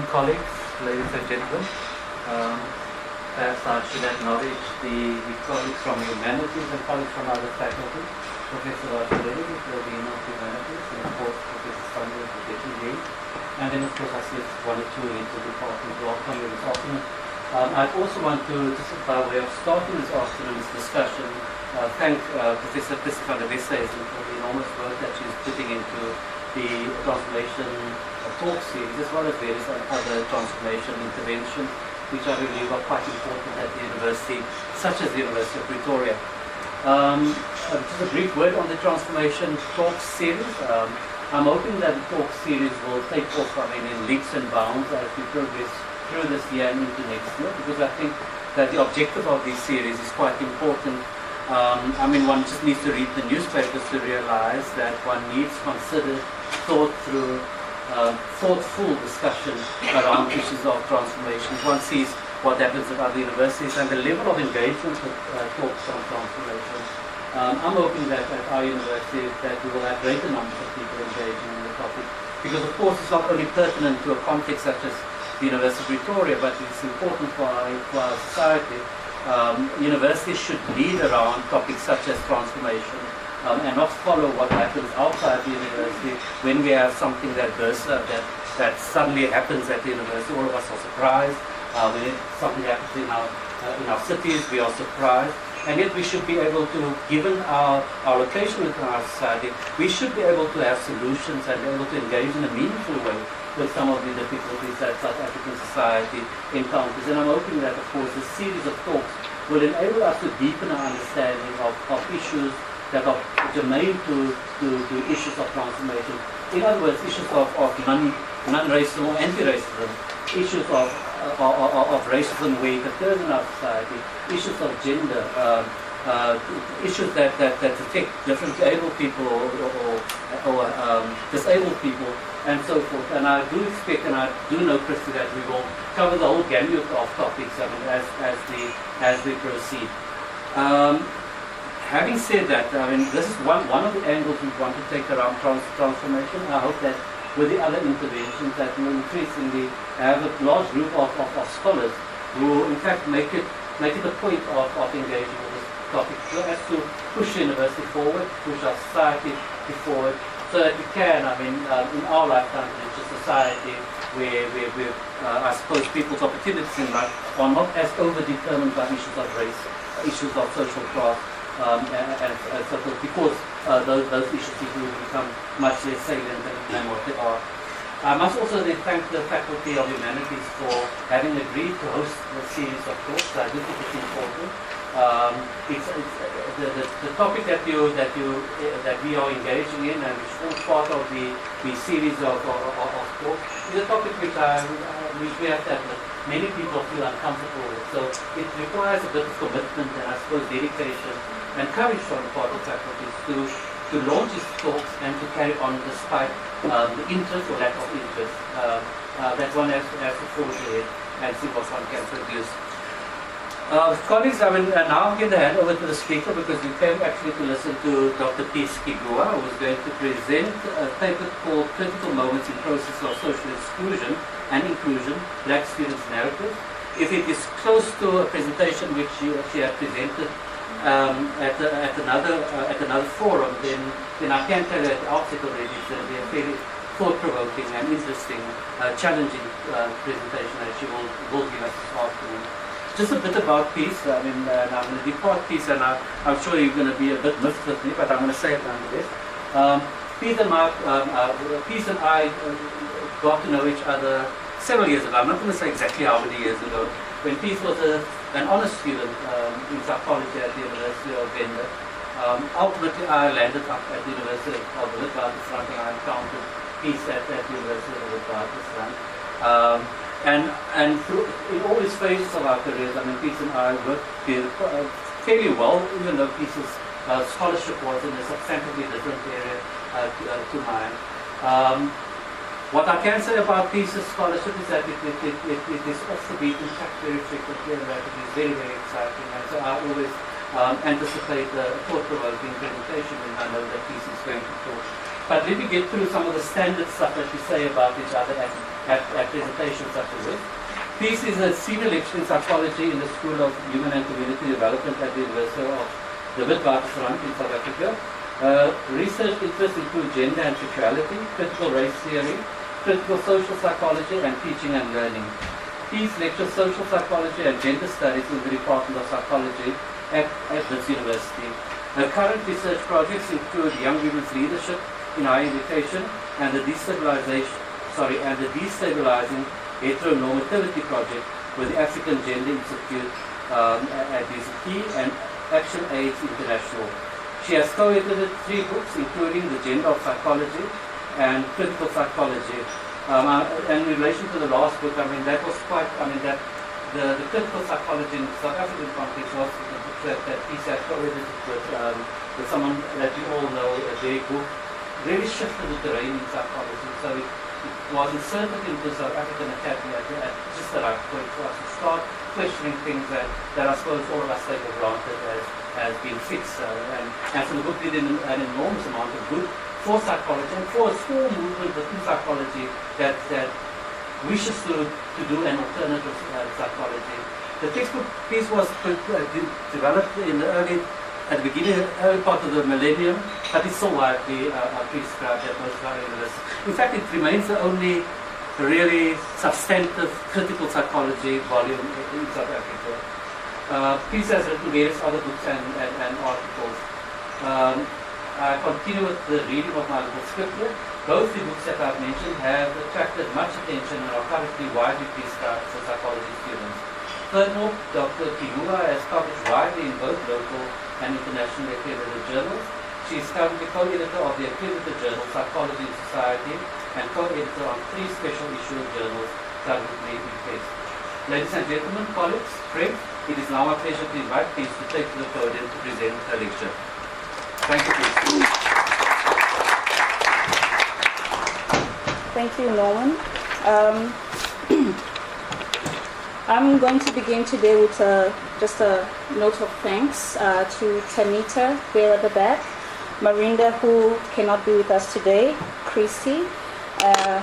Colleagues, ladies and gentlemen, um, perhaps I should acknowledge the colleagues from humanities and colleagues from other faculties. Professor Rajadeli, the Dean of Humanities, and of course Professor Sandhu, the Deputy Dean, and then of course I see one or two into the department. Welcome you this afternoon. I also want to, just by way of starting this afternoon's discussion, thank Professor Christopher de Westhuizen for the enormous work that she's putting into the transformation talk series, as well as various other transformation interventions, which I believe are quite important at the university, such as the University of Pretoria. Just a brief word on the transformation talk series. I'm hoping that the talk series will take off, in leaps and bounds as we progress through this year and into next year, because I think that the objective of this series is quite important. One just needs to read the newspapers to realize that one needs considered, thought through, thoughtful discussion around issues of transformation. One sees what happens at other universities and the level of engagement with talks on transformation. I'm hoping that at our university that we will have greater numbers of people engaging in the topic, because of course it's not only pertinent to a context such as the University of Pretoria, but it's important for our society. Universities should lead around topics such as transformation, and not follow what happens outside the university when we have something that bursts up, that suddenly happens at the university. All of us are surprised. When something happens in our cities, we are surprised. And yet we should be able to, given our location within our society, we should be able to have solutions and be able to engage in a meaningful way with some of the difficulties that South African society encounters. And I'm hoping that, of course, this series of talks will enable us to deepen our understanding of issues that are germane to issues of transformation. In other words, issues of non-racism or anti-racism, issues of racism where it occurs in our society, issues of gender, issues that affect differently abled people or disabled people, and so forth. And I do expect, and I do know, Christy, that we will cover the whole gamut of topics as we proceed. Having said that, this is one of the angles we want to take around transformation. I hope that with the other interventions that we will increasingly have a large group of scholars who in fact make it a point of engaging with this topic, so as to push the university forward, push our society forward, so that we can, in our lifetime, reach a society where I suppose people's opportunities in life are not as over-determined by issues of race, issues of social class, and so forth, because those issues will become much less salient than what they are. I must also then thank the Faculty of Humanities for having agreed to host the series of talks. I do think it's important. It's the topic that we are engaging in, and which forms part of the series of talks, is a topic which we have to admit many people feel uncomfortable with. So it requires a bit of commitment and I suppose dedication and courage from the part of faculties to launch these talks and to carry on despite the interest or lack of interest that one has to forge ahead and see what one can produce. Colleagues, now I'm going to hand over to the speaker, because we came actually to listen to Dr. Peace Kiguwa, who is going to present a paper called Critical Moments in Process of Social Exclusion and Inclusion, Black Students' Narratives. If it is close to a presentation which she had presented at another forum, then I can tell you at the outset already it's going to be a fairly thought-provoking and interesting, challenging presentation that she will give us this afternoon. Just a bit about Peace. I'm going to depart Peace, and I'm sure you're going to be a bit miffed with me, but I'm going to say it nonetheless. Peace and I got to know each other several years ago. I'm not going to say exactly how many years ago, when Peace was an honor student in psychology at the University of Venda. Ultimately, I landed up at the University of the Witwatersrand, and I encountered Peace at the University of the Witwatersrand. And through, in all these phases of our careers, Peace and I worked fairly well, even though Peace's scholarship was in a substantively different area to mine. What I can say about Peace's scholarship is that it is off the beaten track very frequently, and that it is very, very exciting. And so I always anticipate a thought-provoking presentation, and I know that Peace is going to talk. But let me get through some of the standard stuff that we say about each other at presentations such as this. Peace is a senior lecturer in psychology in the School of Human and Community Development at the University of the Witwatersrand in South Africa. Research interests include gender and sexuality, critical race theory, critical social psychology, and teaching and learning. Peace lectures social psychology and gender studies in the Department of Psychology at this university. Her current research projects include young women's leadership in higher education and the destabilizing heteronormativity project with the African Gender Institute at DCT and Action AIDS International. She has co-edited 3 books, including The Gender of Psychology and Critical Psychology. And in relation to the last book, I mean, that was quite, I mean, that the critical psychology in the South African context was the book that Peace had co-edited with someone that you all know, their book really shifted the terrain in psychology. So it was inserted into the South African Academy at just the right point for us to start questioning things that I suppose all of us take for granted as being fixed. And so the book did an enormous amount of good for psychology and for a small movement within psychology that wishes to do an alternative psychology. The textbook piece was developed in the early part of the millennium, but it's so widely prescribed at most of our universities. In fact, it remains the only really substantive critical psychology volume in South Africa. Peace has written various other books and articles. I continue with the reading of my little scriptlet. Both the books that I've mentioned have attracted much attention and are currently widely prescribed for psychology students. Furthermore, Dr. Kiguwa has published widely in both local and internationally accredited journals. She is currently co-editor of the accredited journal Psychology and Society and co-editor on 3 special issue journals currently in press. Ladies and gentlemen, colleagues, friends, it is now my pleasure to invite Peace to take to the podium to present her lecture. Thank you, Peace. Thank you, Norman. I'm going to begin today with just a note of thanks to Tanita there at the back, Marinda, who cannot be with us today, Christy,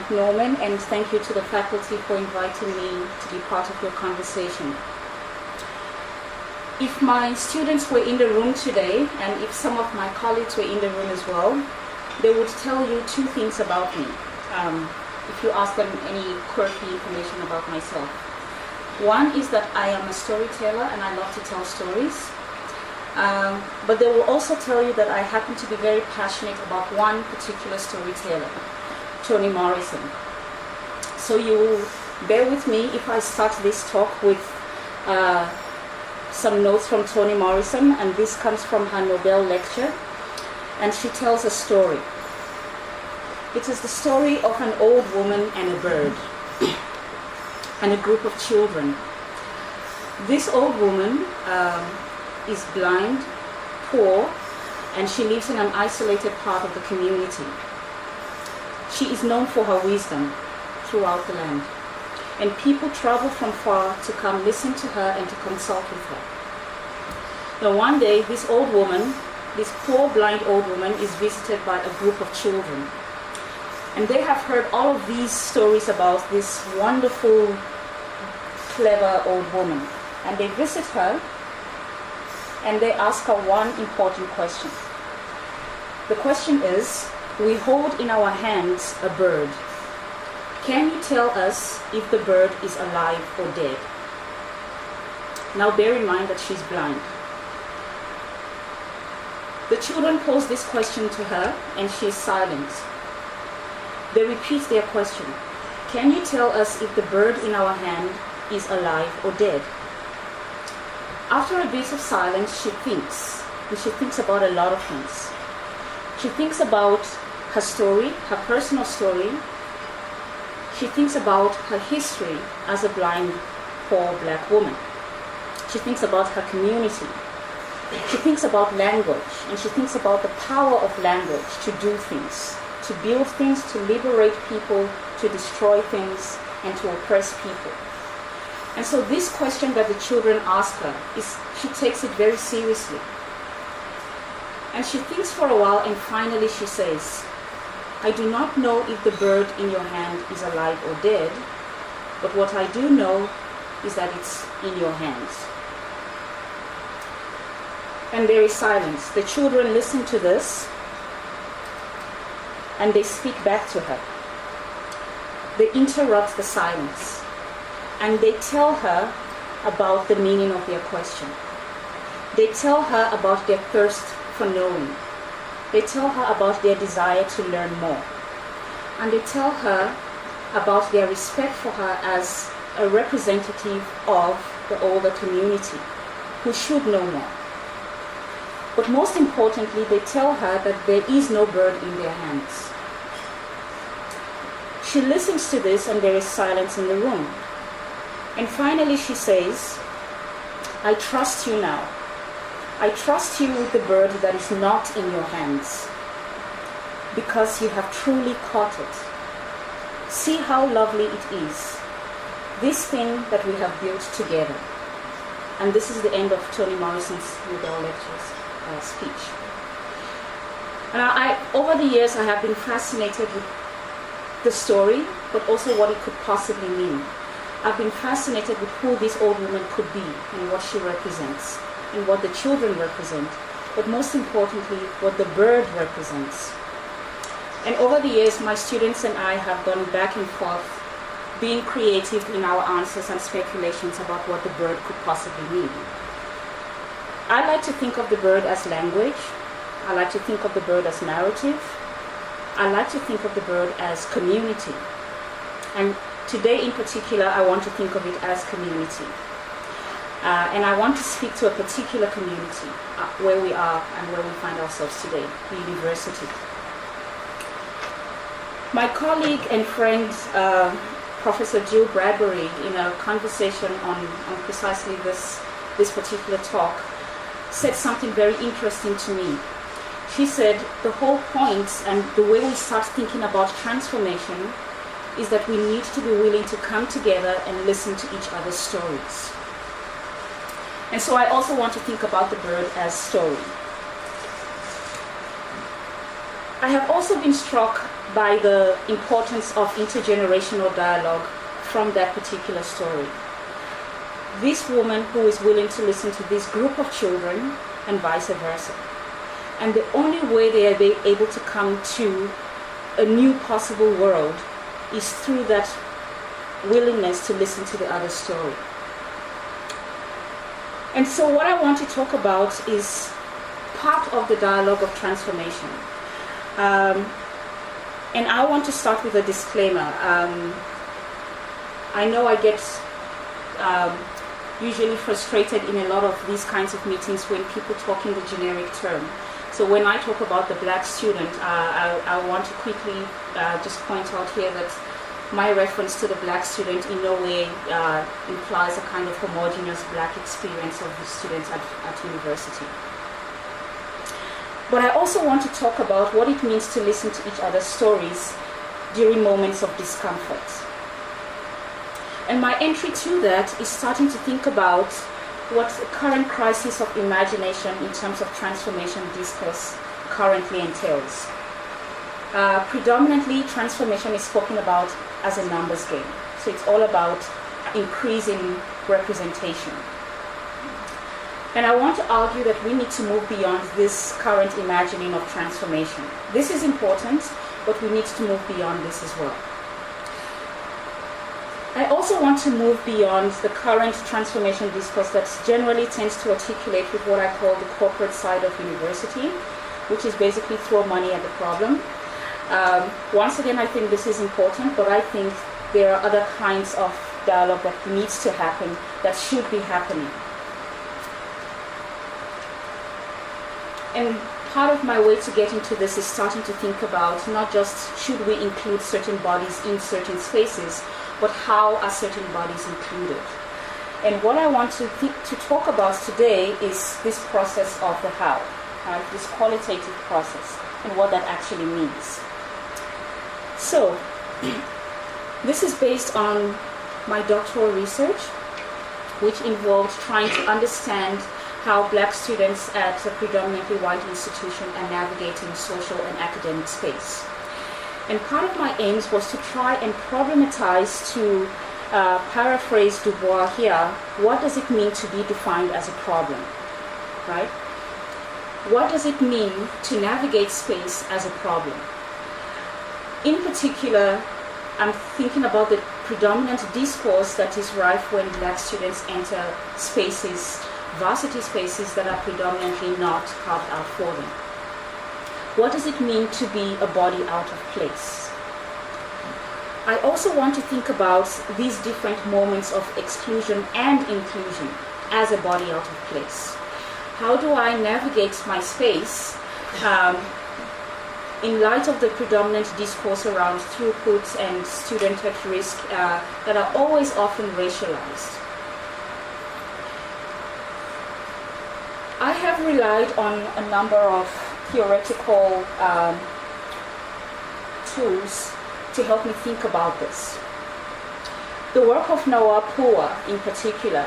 Norman, and thank you to the faculty for inviting me to be part of your conversation. If my students were in the room today, and if some of my colleagues were in the room as well, they would tell you 2 things about me, if you ask them any quirky information about myself. One is that I am a storyteller and I love to tell stories. But they will also tell you that I happen to be very passionate about one particular storyteller, Toni Morrison. So you will bear with me if I start this talk with some notes from Toni Morrison, and this comes from her Nobel lecture, and she tells a story. It is the story of an old woman and a bird and a group of children. This old woman is blind, poor, and she lives in an isolated part of the community. She is known for her wisdom throughout the land, and people travel from far to come listen to her and to consult with her. Now one day, this old woman, this poor blind old woman, is visited by a group of children. And they have heard all of these stories about this wonderful, clever old woman. And they visit her and they ask her one important question. The question is, we hold in our hands a bird. Can you tell us if the bird is alive or dead? Now bear in mind that she's blind. The children pose this question to her and she is silent. They repeat their question. Can you tell us if the bird in our hand is alive or dead? After a bit of silence, she thinks, and she thinks about a lot of things. She thinks about her story, her personal story. She thinks about her history as a blind, poor black woman. She thinks about her community. She thinks about language, and she thinks about the power of language to do things, to build things, to liberate people, to destroy things, and to oppress people. And so this question that the children ask her, she takes it very seriously. And she thinks for a while, and finally she says, I do not know if the bird in your hand is alive or dead, but what I do know is that it's in your hands. And there is silence. The children listen to this, and they speak back to her. They interrupt the silence, and they tell her about the meaning of their question. They tell her about their thirst for knowing. They tell her about their desire to learn more. And they tell her about their respect for her as a representative of the older community who should know more. But most importantly, they tell her that there is no bird in their hands. She listens to this, and there is silence in the room. And finally she says, I trust you now. I trust you with the bird that is not in your hands, because you have truly caught it. See how lovely it is, this thing that we have built together. And this is the end of Toni Morrison's Nobel Lectures speech. And over the years, I have been fascinated with the story, but also what it could possibly mean. I've been fascinated with who this old woman could be and what she represents, and what the children represent, but most importantly, what the bird represents. And over the years, my students and I have gone back and forth, being creative in our answers and speculations about what the bird could possibly mean. I like to think of the bird as language. I like to think of the bird as narrative. I like to think of the bird as community. And today in particular, I want to think of it as community. And I want to speak to a particular community where we are and where we find ourselves today, the university. My colleague and friend, Professor Jill Bradbury, in a conversation on precisely this particular talk, said something very interesting to me. She said the whole point and the way we start thinking about transformation is that we need to be willing to come together and listen to each other's stories. And so I also want to think about the bird as story. I have also been struck by the importance of intergenerational dialogue from that particular story. This woman who is willing to listen to this group of children and vice versa. And the only way they are able to come to a new possible world is through that willingness to listen to the other story. And so what I want to talk about is part of the dialogue of transformation. And I want to start with a disclaimer. I know I get usually frustrated in a lot of these kinds of meetings when people talk in the generic term. So when I talk about the black student, I want to quickly just point out here that my reference to the black student in no way implies a kind of homogeneous black experience of the students at university. But I also want to talk about what it means to listen to each other's stories during moments of discomfort. And my entry to that is starting to think about what the current crisis of imagination in terms of transformation discourse currently entails. Predominantly, transformation is spoken about as a numbers game. So it's all about increasing representation. And I want to argue that we need to move beyond this current imagining of transformation. This is important, but we need to move beyond this as well. I also want to move beyond the current transformation discourse that generally tends to articulate with what I call the corporate side of university, which is basically throw money at the problem. Once again, I think this is important, but I think there are other kinds of dialogue that needs to happen, that should be happening. And part of my way to get into this is starting to think about not just should we include certain bodies in certain spaces, but how are certain bodies included. And what I want to talk about today is this process of the how, right? This qualitative process and what that actually means. So, this is based on my doctoral research, which involved trying to understand how black students at a predominantly white institution are navigating social and academic space. And part of my aims was to try and problematize, to paraphrase Du Bois here, what does it mean to be defined as a problem, right? What does it mean to navigate space as a problem? In particular, I'm thinking about the predominant discourse that is rife when black students enter spaces, varsity spaces that are predominantly not carved out for them. What does it mean to be a body out of place? I also want to think about these different moments of exclusion and inclusion as a body out of place. How do I navigate my space in light of the predominant discourse around throughput and student at risk that are always often racialized? I have relied on a number of theoretical tools to help me think about this. The work of Noah Pua, in particular,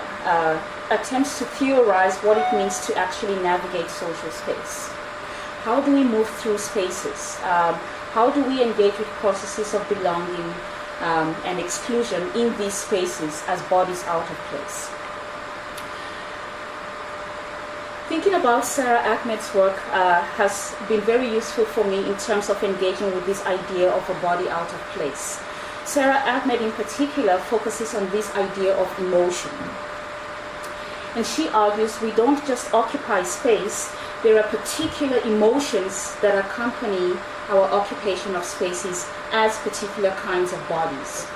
attempts to theorize what it means to actually navigate social space. How do we move through spaces? How do we engage with processes of belonging and exclusion in these spaces as bodies out of place? Thinking about Sarah Ahmed's work has been very useful for me in terms of engaging with this idea of a body out of place. Sarah Ahmed in particular focuses on this idea of emotion. And she argues we don't just occupy space, there are particular emotions that accompany our occupation of spaces as particular kinds of bodies.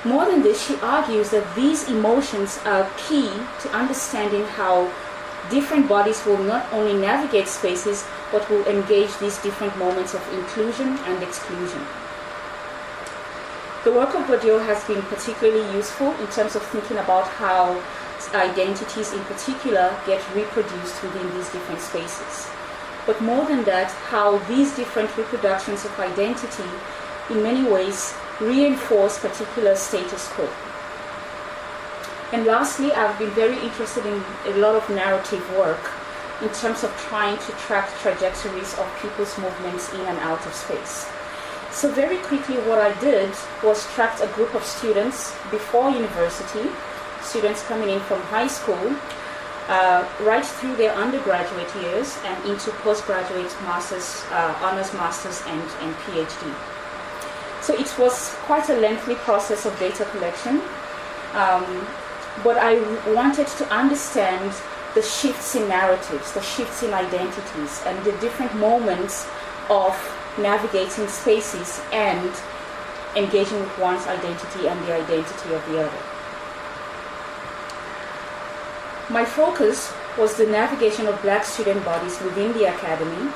More than this, she argues that these emotions are key to understanding how different bodies will not only navigate spaces, but will engage these different moments of inclusion and exclusion. The work of Bourdieu has been particularly useful in terms of thinking about how identities in particular get reproduced within these different spaces. But more than that, how these different reproductions of identity in many ways reinforce particular status quo. And lastly, I've been very interested in a lot of narrative work in terms of trying to track trajectories of people's movements in and out of space. So very quickly what I did was track a group of students before university, students coming in from high school, right through their undergraduate years and into postgraduate masters, honors masters and PhD. So it was quite a lengthy process of data collection. But I wanted to understand the shifts in narratives, the shifts in identities, and the different moments of navigating spaces and engaging with one's identity and the identity of the other. My focus was the navigation of black student bodies within the academy,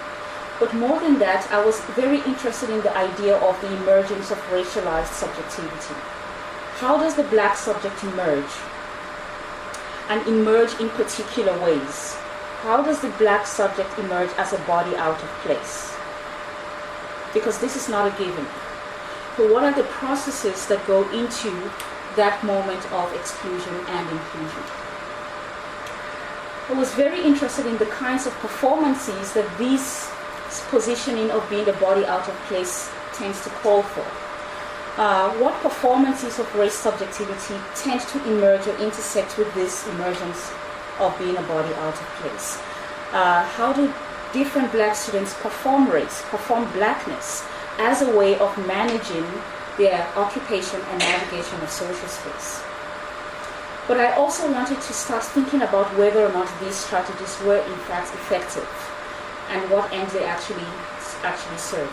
but more than that, I was very interested in the idea of the emergence of racialized subjectivity. How does the black subject emerge? And emerge in particular ways. How does the black subject emerge as a body out of place? Because this is not a given. So what are the processes that go into that moment of exclusion and inclusion? I was very interested in the kinds of performances that this positioning of being a body out of place tends to call for. What performances of race subjectivity tend to emerge or intersect with this emergence of being a body out of place? How do different black students perform race, perform blackness as a way of managing their occupation and navigation of social space? But I also wanted to start thinking about whether or not these strategies were in fact effective and what ends they actually serve.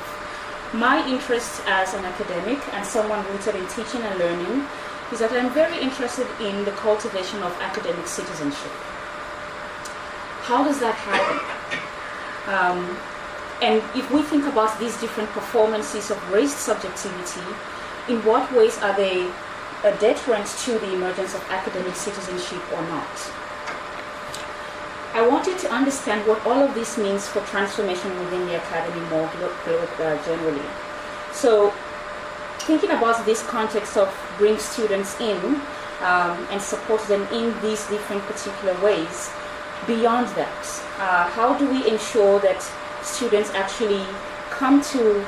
My interest as an academic and someone rooted in teaching and learning is that I'm very interested in the cultivation of academic citizenship. How does that happen? And if we think about these different performances of race subjectivity, in what ways are they a deterrent to the emergence of academic citizenship or not? I wanted to understand what all of this means for transformation within the academy more generally. So, thinking about this context of bring students in, and support them in these different particular ways. Beyond that, how do we ensure that students actually come to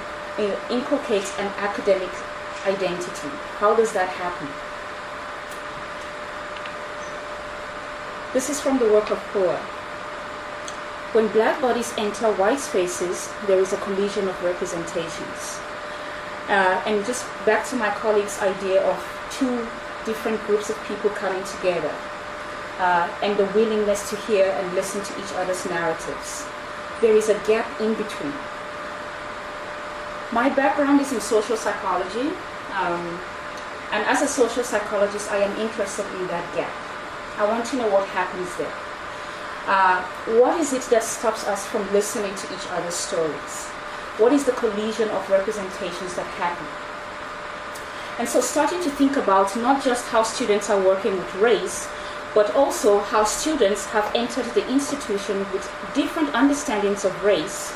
inculcate an academic identity? How does that happen? This is from the work of Poor. When black bodies enter white spaces, there is a collision of representations. And just back to my colleague's idea of two different groups of people coming together, and the willingness to hear and listen to each other's narratives. There is a gap in between. My background is in social psychology, and as a social psychologist, I am interested in that gap. I want to know what happens there. What is it that stops us from listening to each other's stories? What is the collision of representations that happen? And so starting to think about not just how students are working with race, but also how students have entered the institution with different understandings of race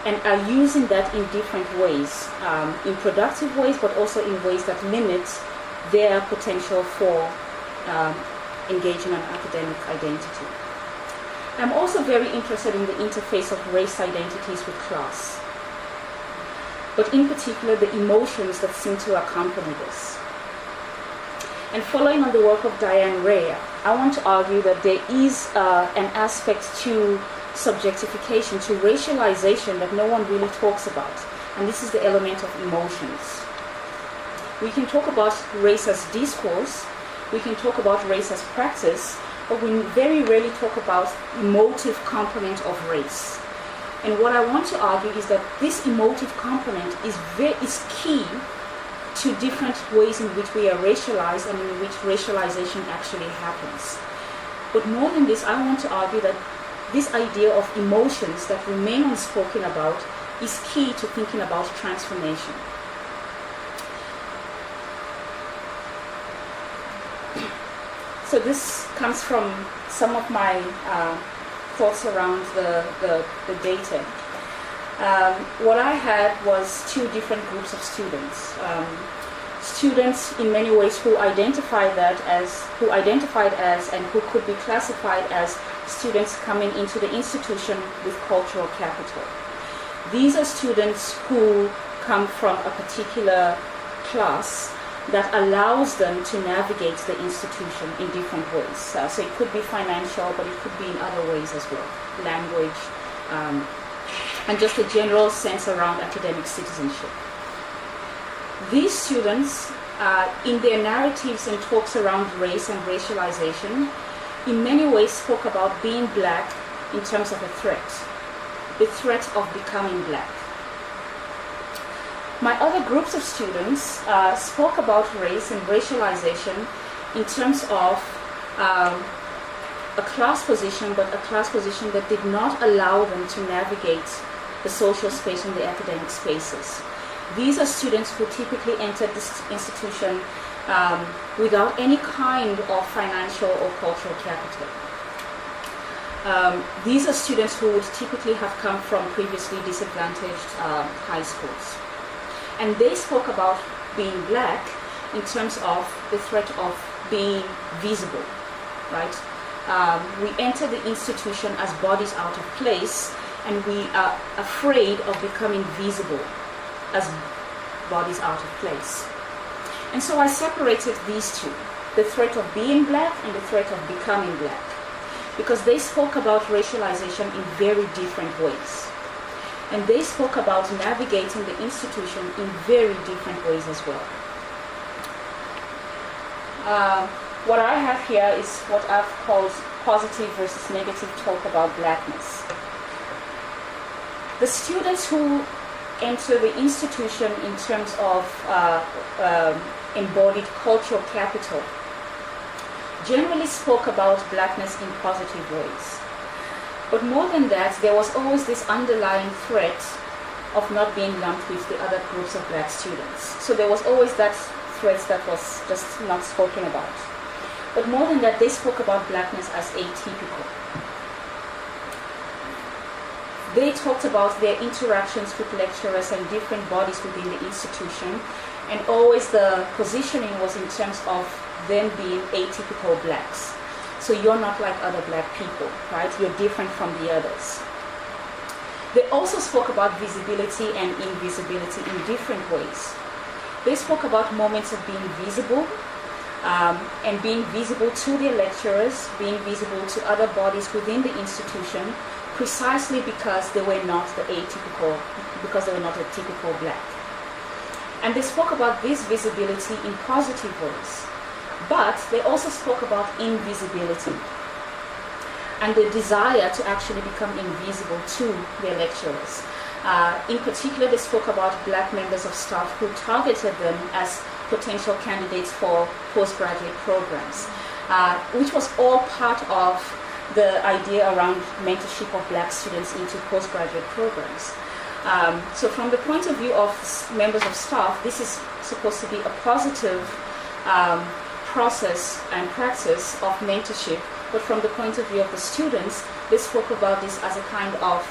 and are using that in different ways, in productive ways, but also in ways that limit their potential for engaging an academic identity. I'm also very interested in the interface of race identities with class, but in particular the emotions that seem to accompany this. And following on the work of Diane Rea, I want to argue that there is an aspect to subjectification, to racialization that no one really talks about, and this is the element of emotions. We can talk about race as discourse, we can talk about race as practice, but we very rarely talk about emotive component of race. And what I want to argue is that this emotive component is key to different ways in which we are racialized and in which racialization actually happens. But more than this, I want to argue that this idea of emotions that remain unspoken about is key to thinking about transformation. So this comes from some of my thoughts around the data. What I had was two different groups of students. Students in many ways who identified as and who could be classified as students coming into the institution with cultural capital. These are students who come from a particular class that allows them to navigate the institution in different ways. So it could be financial, but it could be in other ways as well. Language, and just a general sense around academic citizenship. These students, in their narratives and talks around race and racialization, in many ways spoke about being black in terms of a threat, the threat of becoming black. My other groups of students spoke about race and racialization in terms of a class position, but a class position that did not allow them to navigate the social space and the academic spaces. These are students who typically entered this institution without any kind of financial or cultural capital. These are students who would typically have come from previously disadvantaged high schools. And they spoke about being black in terms of the threat of being visible, right? We enter the institution as bodies out of place, and we are afraid of becoming visible as bodies out of place. And so I separated these two, the threat of being black and the threat of becoming black, because they spoke about racialization in very different ways. And they spoke about navigating the institution in very different ways as well. What I have here is what I've called positive versus negative talk about blackness. The students who enter the institution in terms of embodied cultural capital generally spoke about blackness in positive ways. But more than that, there was always this underlying threat of not being lumped with the other groups of black students. So there was always that threat that was just not spoken about. But more than that, they spoke about blackness as atypical. They talked about their interactions with lecturers and different bodies within the institution, And always the positioning was in terms of them being atypical blacks. So you're not like other black people, right? You're different from the others. They also spoke about visibility and invisibility in different ways. They spoke about moments of being visible, and being visible to their lecturers, being visible to other bodies within the institution, precisely because they were not a typical black. And they spoke about this visibility in positive ways. But they also spoke about invisibility and the desire to actually become invisible to their lecturers. In particular, they spoke about black members of staff who targeted them as potential candidates for postgraduate programs, which was all part of the idea around mentorship of black students into postgraduate programs. So from the point of view of members of staff, this is supposed to be a positive process and practice of mentorship, but from the point of view of the students, they spoke about this as a kind of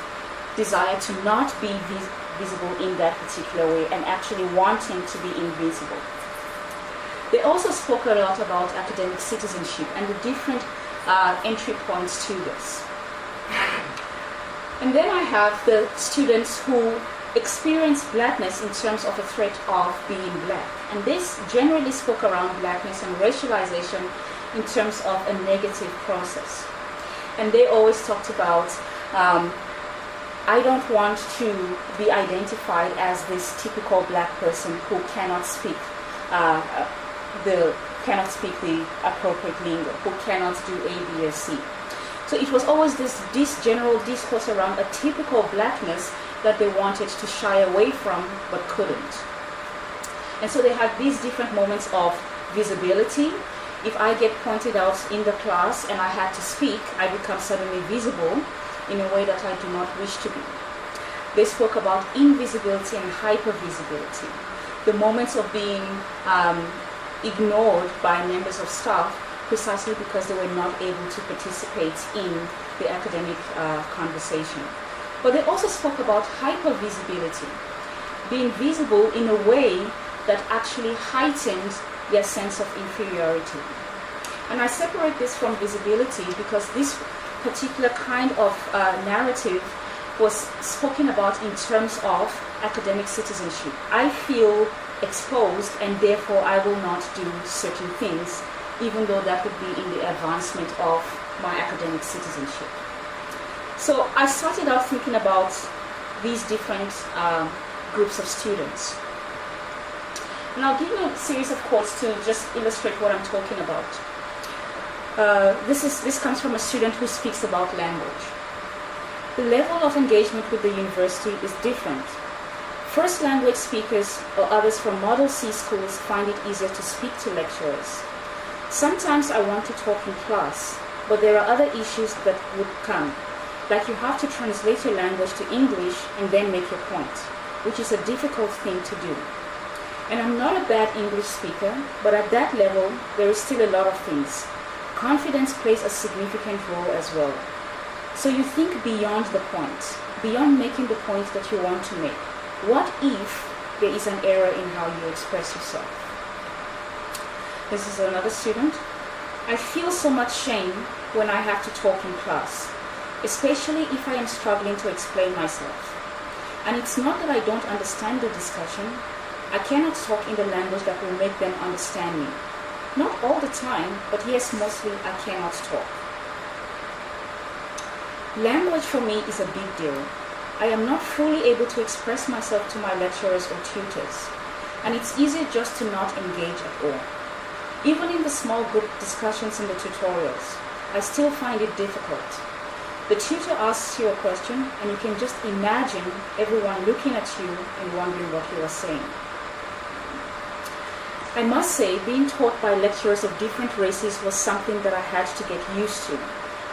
desire to not be visible in that particular way and actually wanting to be invisible. They also spoke a lot about academic citizenship and the different entry points to this. And then I have the students who experience blackness in terms of a threat of being black. And this generally spoke around blackness and racialization in terms of a negative process. And they always talked about, I don't want to be identified as this typical black person who cannot speak the appropriate lingo, who cannot do A, B, or C. So it was always this general discourse around a typical blackness that they wanted to shy away from but couldn't. And so they had these different moments of visibility. If I get pointed out in the class and I had to speak, I become suddenly visible in a way that I do not wish to be. They spoke about invisibility and hypervisibility, the moments of being ignored by members of staff precisely because they were not able to participate in the academic conversation. But they also spoke about hypervisibility, being visible in a way that actually heightened their sense of inferiority. And I separate this from visibility because this particular kind of narrative was spoken about in terms of academic citizenship. I feel exposed and therefore I will not do certain things, even though that would be in the advancement of my academic citizenship. So I started out thinking about these different groups of students. And I'll give you a series of quotes to just illustrate what I'm talking about. This comes from a student who speaks about language. The level of engagement with the university is different. First language speakers or others from Model C schools find it easier to speak to lecturers. Sometimes I want to talk in class, but there are other issues that would come, like you have to translate your language to English and then make your point, which is a difficult thing to do. And I'm not a bad English speaker, but at that level, there is still a lot of things. Confidence plays a significant role as well. So you think beyond the point, beyond making the point that you want to make. What if there is an error in how you express yourself? This is another student. I feel so much shame when I have to talk in class, especially if I am struggling to explain myself. And it's not that I don't understand the discussion. I cannot talk in the language that will make them understand me. Not all the time, but yes, mostly I cannot talk. Language for me is a big deal. I am not fully able to express myself to my lecturers or tutors, and it's easier just to not engage at all. Even in the small group discussions in the tutorials, I still find it difficult. The tutor asks you a question, and you can just imagine everyone looking at you and wondering what you are saying. I must say, being taught by lecturers of different races was something that I had to get used to,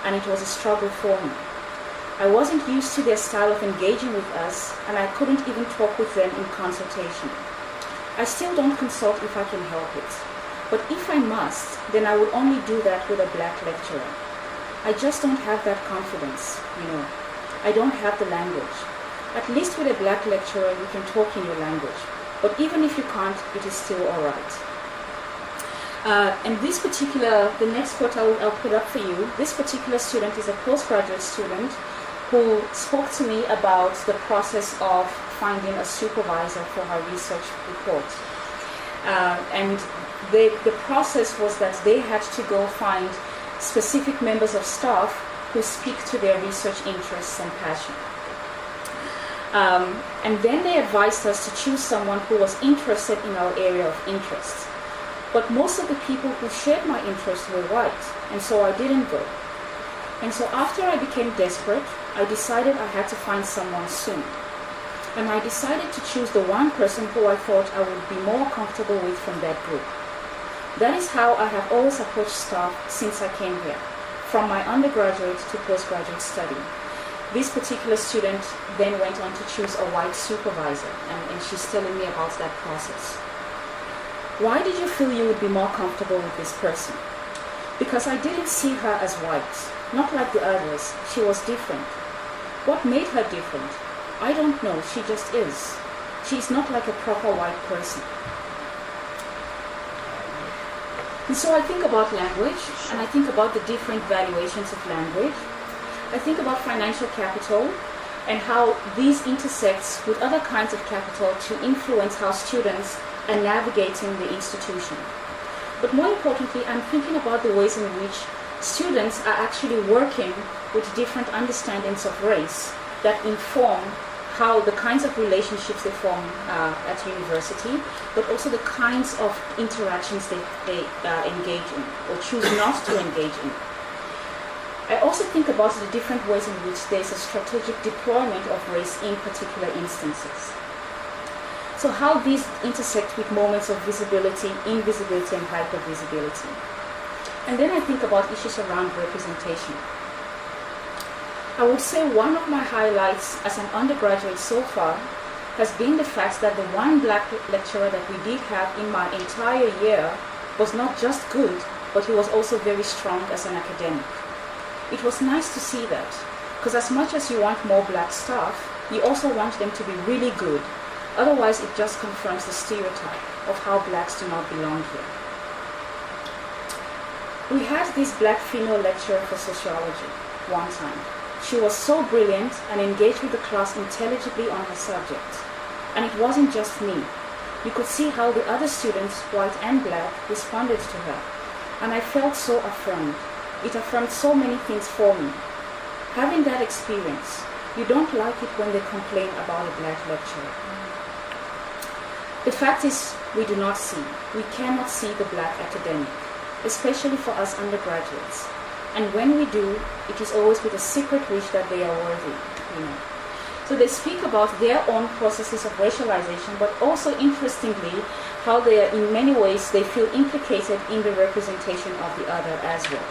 and it was a struggle for me. I wasn't used to their style of engaging with us, and I couldn't even talk with them in consultation. I still don't consult if I can help it, but if I must, then I will only do that with a black lecturer. I just don't have that confidence, I don't have the language. At least with a black lecturer, you can talk in your language. But even if you can't, it is still all right. And this particular, the next quote I'll put up for you, this particular student is a postgraduate student who spoke to me about the process of finding a supervisor for her research report. And the process was that they had to go find specific members of staff who speak to their research interests and passion. And then they advised us to choose someone who was interested in our area of interest. But most of the people who shared my interests were white, and so I didn't go. And so after I became desperate, I decided I had to find someone soon. And I decided to choose the one person who I thought I would be more comfortable with from that group. That is how I have always approached staff since I came here, from my undergraduate to postgraduate study. This particular student then went on to choose a white supervisor, and she's telling me about that process. Why did you feel you would be more comfortable with this person? Because I didn't see her as white, not like the others. She was different. What made her different? I don't know, she just is. She's not like a proper white person. And so I think about language, and I think about the different valuations of language. I think about financial capital and how these intersects with other kinds of capital to influence how students are navigating the institution. But more importantly, I'm thinking about the ways in which students are actually working with different understandings of race that inform how the kinds of relationships they form at university, but also the kinds of interactions they engage in or choose not to engage in. I also think about the different ways in which there's a strategic deployment of race in particular instances. So how these intersect with moments of visibility, invisibility, and hypervisibility. And then I think about issues around representation. I would say one of my highlights as an undergraduate so far has been the fact that the one black lecturer that we did have in my entire year was not just good, but he was also very strong as an academic. It was nice to see that, because as much as you want more black staff, you also want them to be really good. Otherwise, it just confirms the stereotype of how blacks do not belong here. We had this black female lecturer for sociology one time. She was so brilliant and engaged with the class intelligibly on her subject. And it wasn't just me. You could see how the other students, white and black, responded to her. And I felt so affirmed. It affirmed so many things for me. Having that experience, you don't like it when they complain about a black lecturer. The fact is, we do not see. We cannot see the black academic, especially for us undergraduates. And when we do, it is always with a secret wish that they are worthy, So they speak about their own processes of racialization, but also interestingly, how they are in many ways, they feel implicated in the representation of the other as well.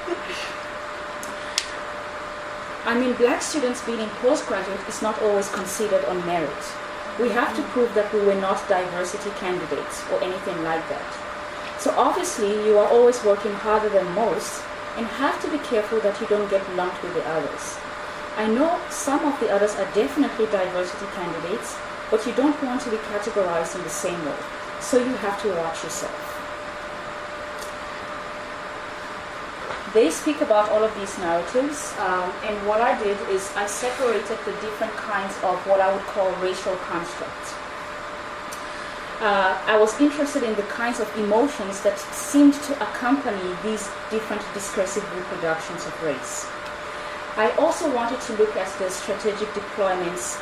I mean, black students being in postgraduate is not always considered on merit. We have to prove that we were not diversity candidates or anything like that. So obviously, you are always working harder than most and have to be careful that you don't get lumped with the others. I know some of the others are definitely diversity candidates, but you don't want to be categorized in the same way. So you have to watch yourself. They speak about all of these narratives, and what I did is I separated the different kinds of what I would call racial constructs. I was interested in the kinds of emotions that seemed to accompany these different discursive reproductions of race. I also wanted to look at the strategic deployments.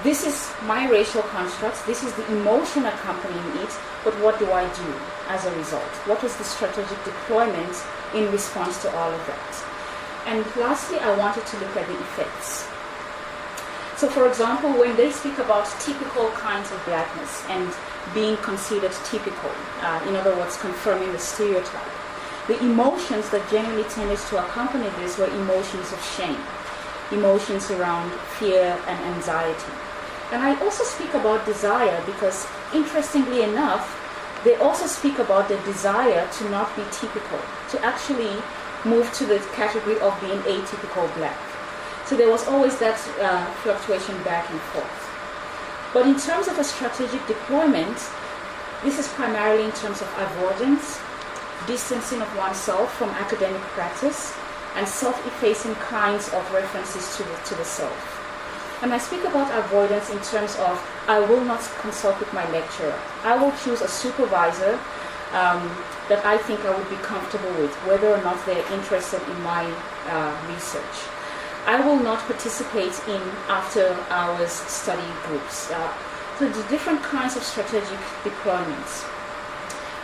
This is my racial constructs, this is the emotion accompanying it, but what do I do as a result? What is the strategic deployment in response to all of that? And lastly, I wanted to look at the effects. So for example, when they speak about typical kinds of blackness and being considered typical, in other words, confirming the stereotype, the emotions that generally tended to accompany this were emotions of shame, emotions around fear and anxiety. And I also speak about desire because, interestingly enough, they also speak about the desire to not be typical, to actually move to the category of being atypical black. So there was always that fluctuation back and forth. But in terms of a strategic deployment, this is primarily in terms of avoidance, distancing of oneself from academic practice, and self-effacing kinds of references to the self. And I speak about avoidance in terms of I will not consult with my lecturer. I will choose a supervisor that I think I would be comfortable with, whether or not they're interested in my research. I will not participate in after-hours study groups. So the different kinds of strategic deployments.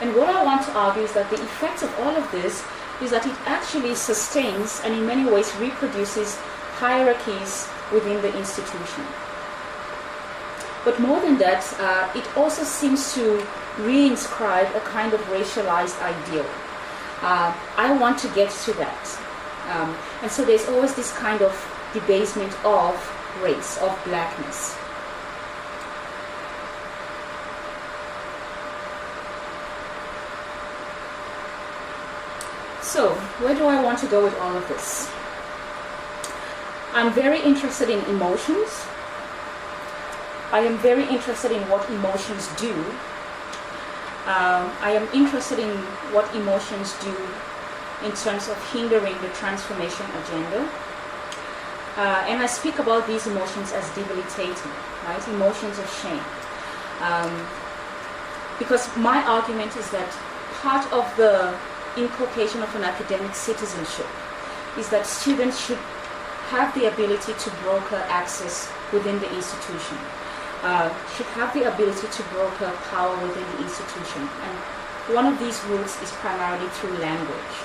And what I want to argue is that the effect of all of this is that it actually sustains and in many ways reproduces hierarchies within the institution. But more than that, it also seems to reinscribe a kind of racialized ideal. I want to get to that. And so there's always this kind of debasement of race, of blackness. So, where do I want to go with all of this? I'm very interested in emotions. I am very interested in what emotions do. I am interested in what emotions do in terms of hindering the transformation agenda. And I speak about these emotions as debilitating, right? Emotions of shame. Because my argument is that part of the inculcation of an academic citizenship is that students should have the ability to broker access within the institution, should have the ability to broker power within the institution. And one of these routes is primarily through language.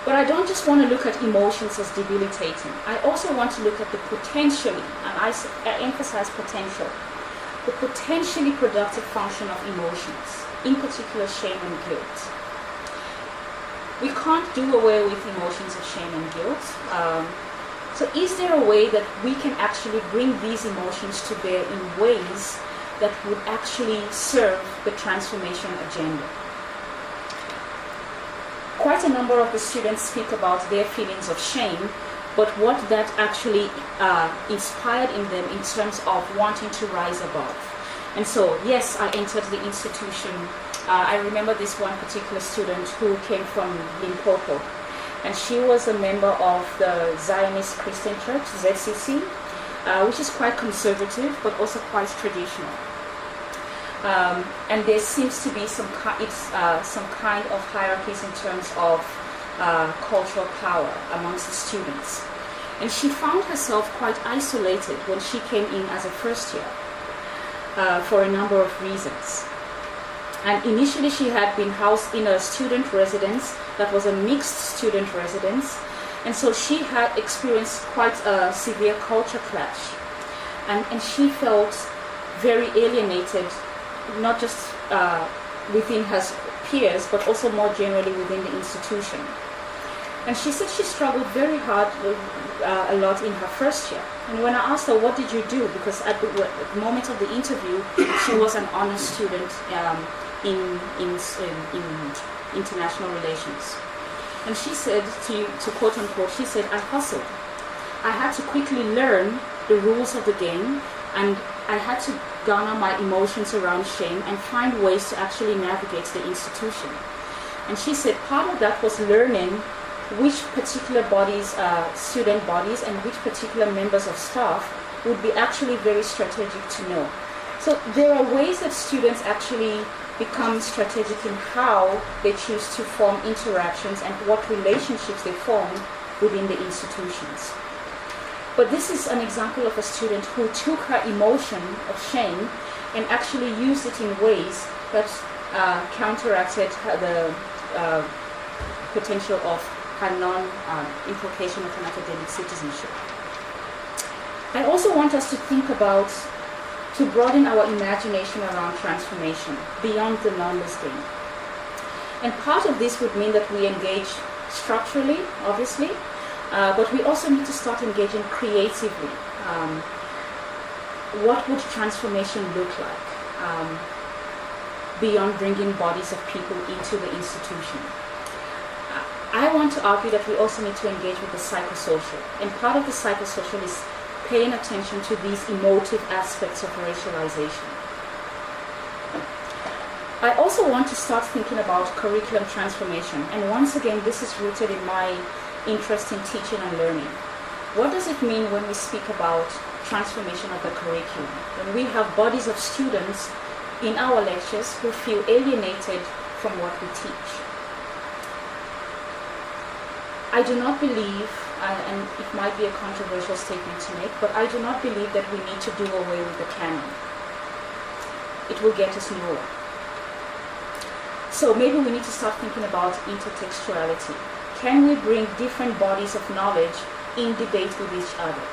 But I don't just want to look at emotions as debilitating. I also want to look at the potentially, and I emphasize potential, the potentially productive function of emotions, in particular shame and guilt. We can't do away with emotions of shame and guilt. So is there a way that we can actually bring these emotions to bear in ways that would actually serve the transformation agenda? Quite a number of the students speak about their feelings of shame, but what that actually inspired in them in terms of wanting to rise above. And so, yes, I entered the institution. I remember this one particular student who came from Limpopo, and she was a member of the Zionist Christian Church, ZCC, which is quite conservative, but also quite traditional. And there seems to be some kind of hierarchies in terms of cultural power amongst the students. And she found herself quite isolated when she came in as a first year for a number of reasons. And initially she had been housed in a student residence that was a mixed student residence. And so she had experienced quite a severe culture clash. And she felt very alienated, not just within her peers, but also more generally within the institution. And she said she struggled very hard a lot in her first year. And when I asked her, what did you do? Because at the moment of the interview, she was an honors student in international relations. And she said, to quote unquote, she said, I hustled. I had to quickly learn the rules of the game, and I had to garner my emotions around shame and find ways to actually navigate the institution. And she said part of that was learning which particular bodies, student bodies, and which particular members of staff would be actually very strategic to know. So there are ways that students actually become strategic in how they choose to form interactions and what relationships they form within the institutions. But this is an example of a student who took her emotion of shame and actually used it in ways that counteracted the potential of her non-implication of an academic citizenship. I also want us to think about, to broaden our imagination around transformation beyond the numbers game. And part of this would mean that we engage structurally, obviously, but we also need to start engaging creatively. What would transformation look like beyond bringing bodies of people into the institution? I want to argue that we also need to engage with the psychosocial. And part of the psychosocial is paying attention to these emotive aspects of racialization. I also want to start thinking about curriculum transformation, and once again, this is rooted in my interest in teaching and learning. What does it mean when we speak about transformation of the curriculum? When we have bodies of students in our lectures who feel alienated from what we teach. I do not believe, and it might be a controversial statement to make, but I do not believe that we need to do away with the canon. It will get us nowhere. So maybe we need to start thinking about intertextuality. Can we bring different bodies of knowledge in debate with each other?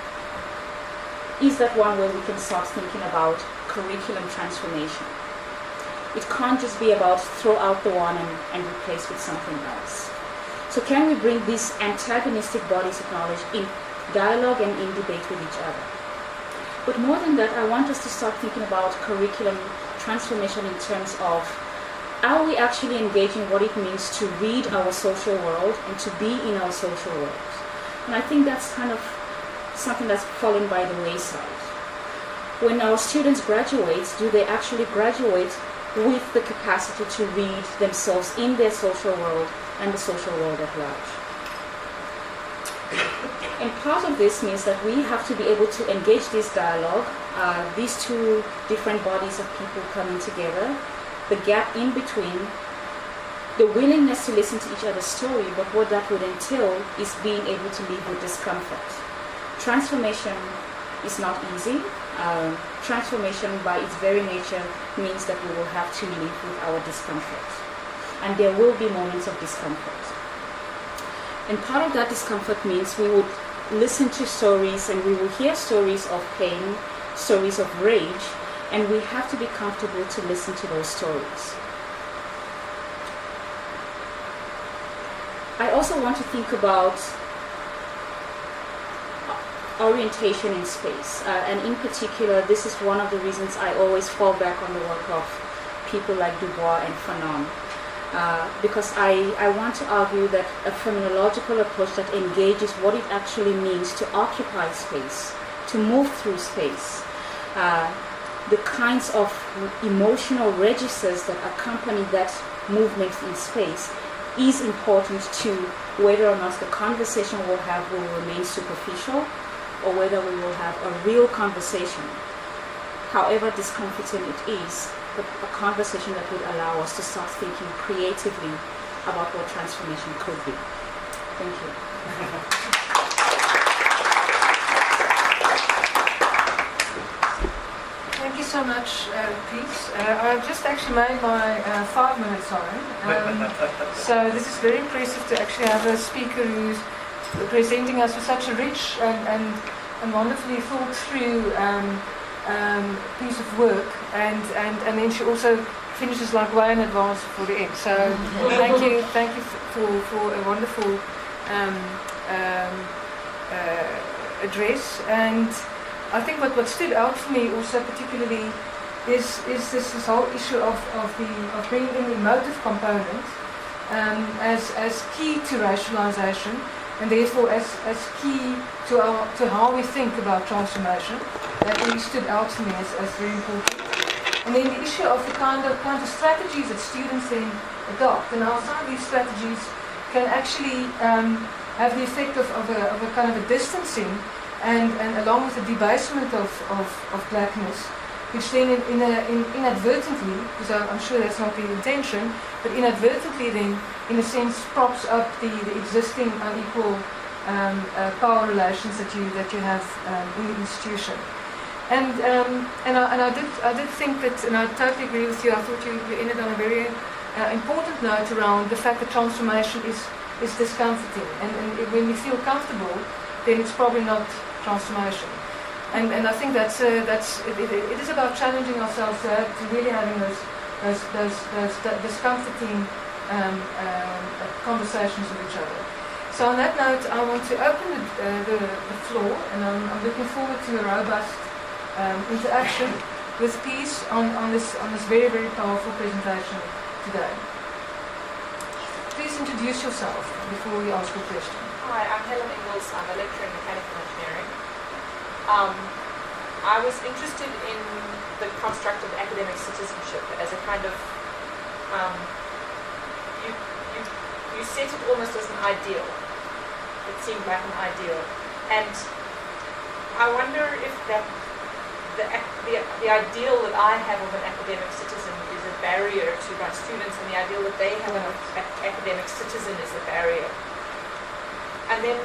Is that one way we can start thinking about curriculum transformation? It can't just be about throw out the one and replace with something else. So can we bring these antagonistic bodies of knowledge in dialogue and in debate with each other? But more than that, I want us to start thinking about curriculum transformation in terms of, are we actually engaging what it means to read our social world and to be in our social world? And I think that's kind of something that's fallen by the wayside. When our students graduate, do they actually graduate with the capacity to read themselves in their social world and the social world at large? And part of this means that we have to be able to engage this dialogue, these two different bodies of people coming together, the gap in between, the willingness to listen to each other's story, but what that would entail is being able to live with discomfort. Transformation is not easy. Transformation by its very nature means that we will have to live with our discomfort. And there will be moments of discomfort. And part of that discomfort means we would listen to stories and we will hear stories of pain, stories of rage, and we have to be comfortable to listen to those stories. I also want to think about orientation in space, and in particular, this is one of the reasons I always fall back on the work of people like Du Bois and Fanon, because I want to argue that a phenomenological approach that engages what it actually means to occupy space, to move through space, the kinds of emotional registers that accompany that movement in space is important to whether or not the conversation we'll have will remain superficial or whether we will have a real conversation, however discomforting it is, but a conversation that would allow us to start thinking creatively about what transformation could be. Thank you. Thank you so much, Peace. I've just actually made my 5 minutes on. So this is very impressive to actually have a speaker who's presenting us with such a rich and wonderfully thought through piece of work, and then she also finishes like way in advance for the end. So thank you for a wonderful address. And I think what stood out for me also particularly is this whole issue of bringing in the emotive component as key to racialization, and therefore as key to how we think about transformation. That really stood out to me as very important. And then the issue of the kind of strategies that students then adopt, and how some of these strategies can actually have the effect of a kind of a distancing, and along with the debasement of blackness, which then inadvertently, because I'm sure that's not the intention, but inadvertently then, in a sense, props up the existing unequal power relations that you have in the institution. And I did think that, and I totally agree with you. I thought you ended on a very important note around the fact that transformation is discomforting, and when we feel comfortable, then it's probably not transformation. And I think it is about challenging ourselves to really having those discomforting conversations with each other. So on that note, I want to open the floor, and I'm looking forward to a robust interaction with Peace on this very, very powerful presentation today. Please introduce yourself before we ask a question. Hi, I'm Helen Ingalls. I'm a lecturer in mechanical engineering. I was interested in the construct of academic citizenship as a kind of, you set it almost as an ideal. It seemed like an ideal. And I wonder if that the ideal that I have of an academic citizen is a barrier to my students, and the ideal that they have of an academic citizen is a barrier. And then,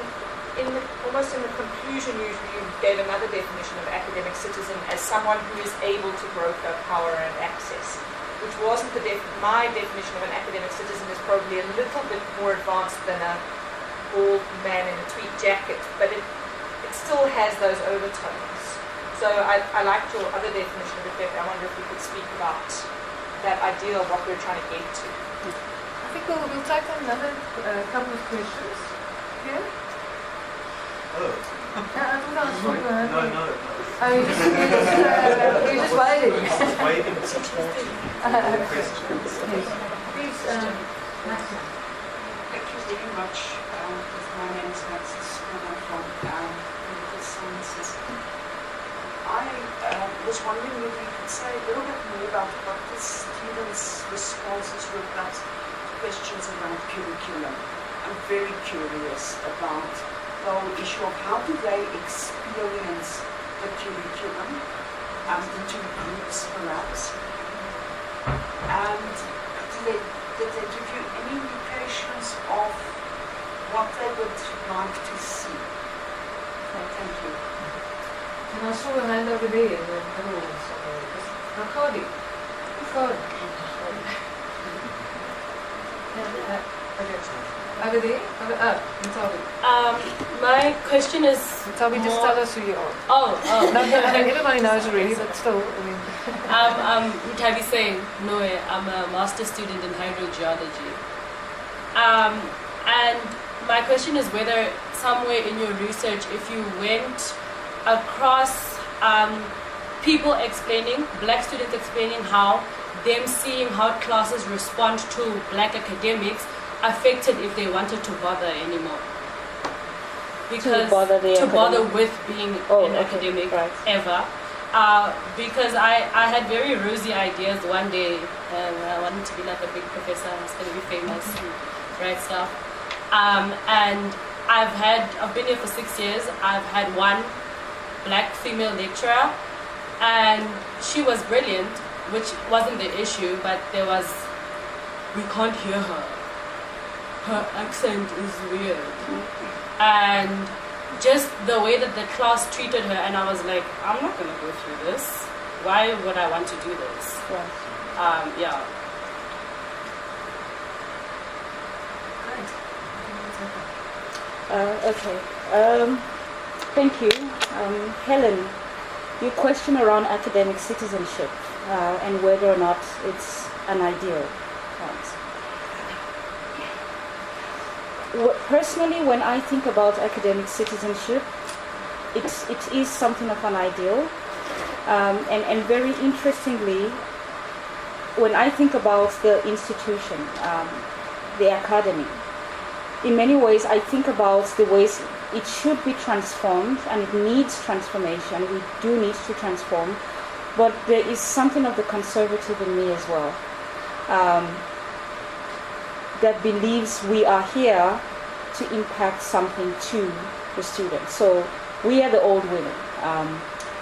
almost in the conclusion, you gave another definition of academic citizen as someone who is able to broker power and access, which wasn't my definition of an academic citizen is probably a little bit more advanced than a bald man in a tweed jacket, but it still has those overtones. So I liked your other definition of it. I wonder if we could speak about that idea of what we're trying to get to. I think we'll take another couple of questions. Yeah? Oh. I thought I was talking about No. Oh, you're just waiting. Waiting to talk to you. Questions. Please, Maxine. Thank you very much. My name is Maxis and I'm from Medical Sciences. I was wondering if you could say a little bit more about what the students' responses were about questions around curriculum. I'm very curious about the whole issue of how do they experience the curriculum in two groups perhaps. And did they give you any indications of what they would like to see? Thank you. And I saw a hand over there in the middle somewhere. Nakadi. Nakadi. Okay. Over there? Natabi. My question is... Natabi, just tell us who you are. Oh. No, everybody knows already, but still, I mean... I'm Mutabi Singh Noe. I'm a master's student in hydrogeology. And my question is whether somewhere in your research, if you went across people explaining, black students explaining how them seeing how classes respond to black academics affected if they wanted to bother anymore. Because to bother with being an academic ever. Because I had very rosy ideas one day. I wanted to be like a big professor. I was going to be famous and write stuff. And I've been here for 6 years. I've had one black female lecturer, and she was brilliant, which wasn't the issue, but we can't hear her. Her accent is weird. And just the way that the class treated her, and I was like, I'm not going to go through this. Why would I want to do this? Yeah. Okay. Thank you. Helen, your question around academic citizenship and whether or not it's an ideal. Personally, when I think about academic citizenship, it is something of an ideal. And very interestingly, when I think about the institution, the academy, in many ways I think about the ways it should be transformed, and it needs transformation. We do need to transform, but there is something of the conservative in me as well, that believes we are here to impact something to the students. So we are the old women.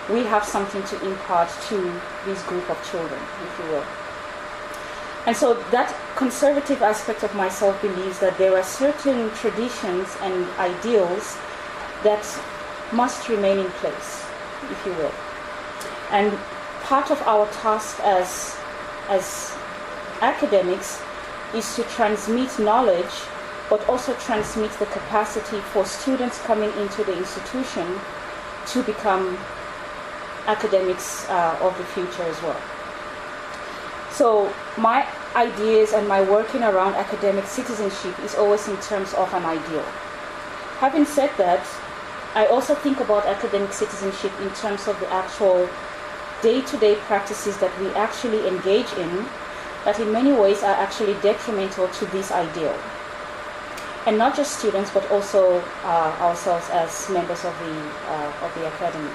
We have something to impart to this group of children, if you will. And so that conservative aspect of myself believes that there are certain traditions and ideals that must remain in place, if you will. And part of our task as academics is to transmit knowledge, but also transmit the capacity for students coming into the institution to become academics of the future as well. So my ideas and my working around academic citizenship is always in terms of an ideal. Having said that, I also think about academic citizenship in terms of the actual day-to-day practices that we actually engage in, that in many ways are actually detrimental to this ideal. And not just students, but also ourselves as members of the academy.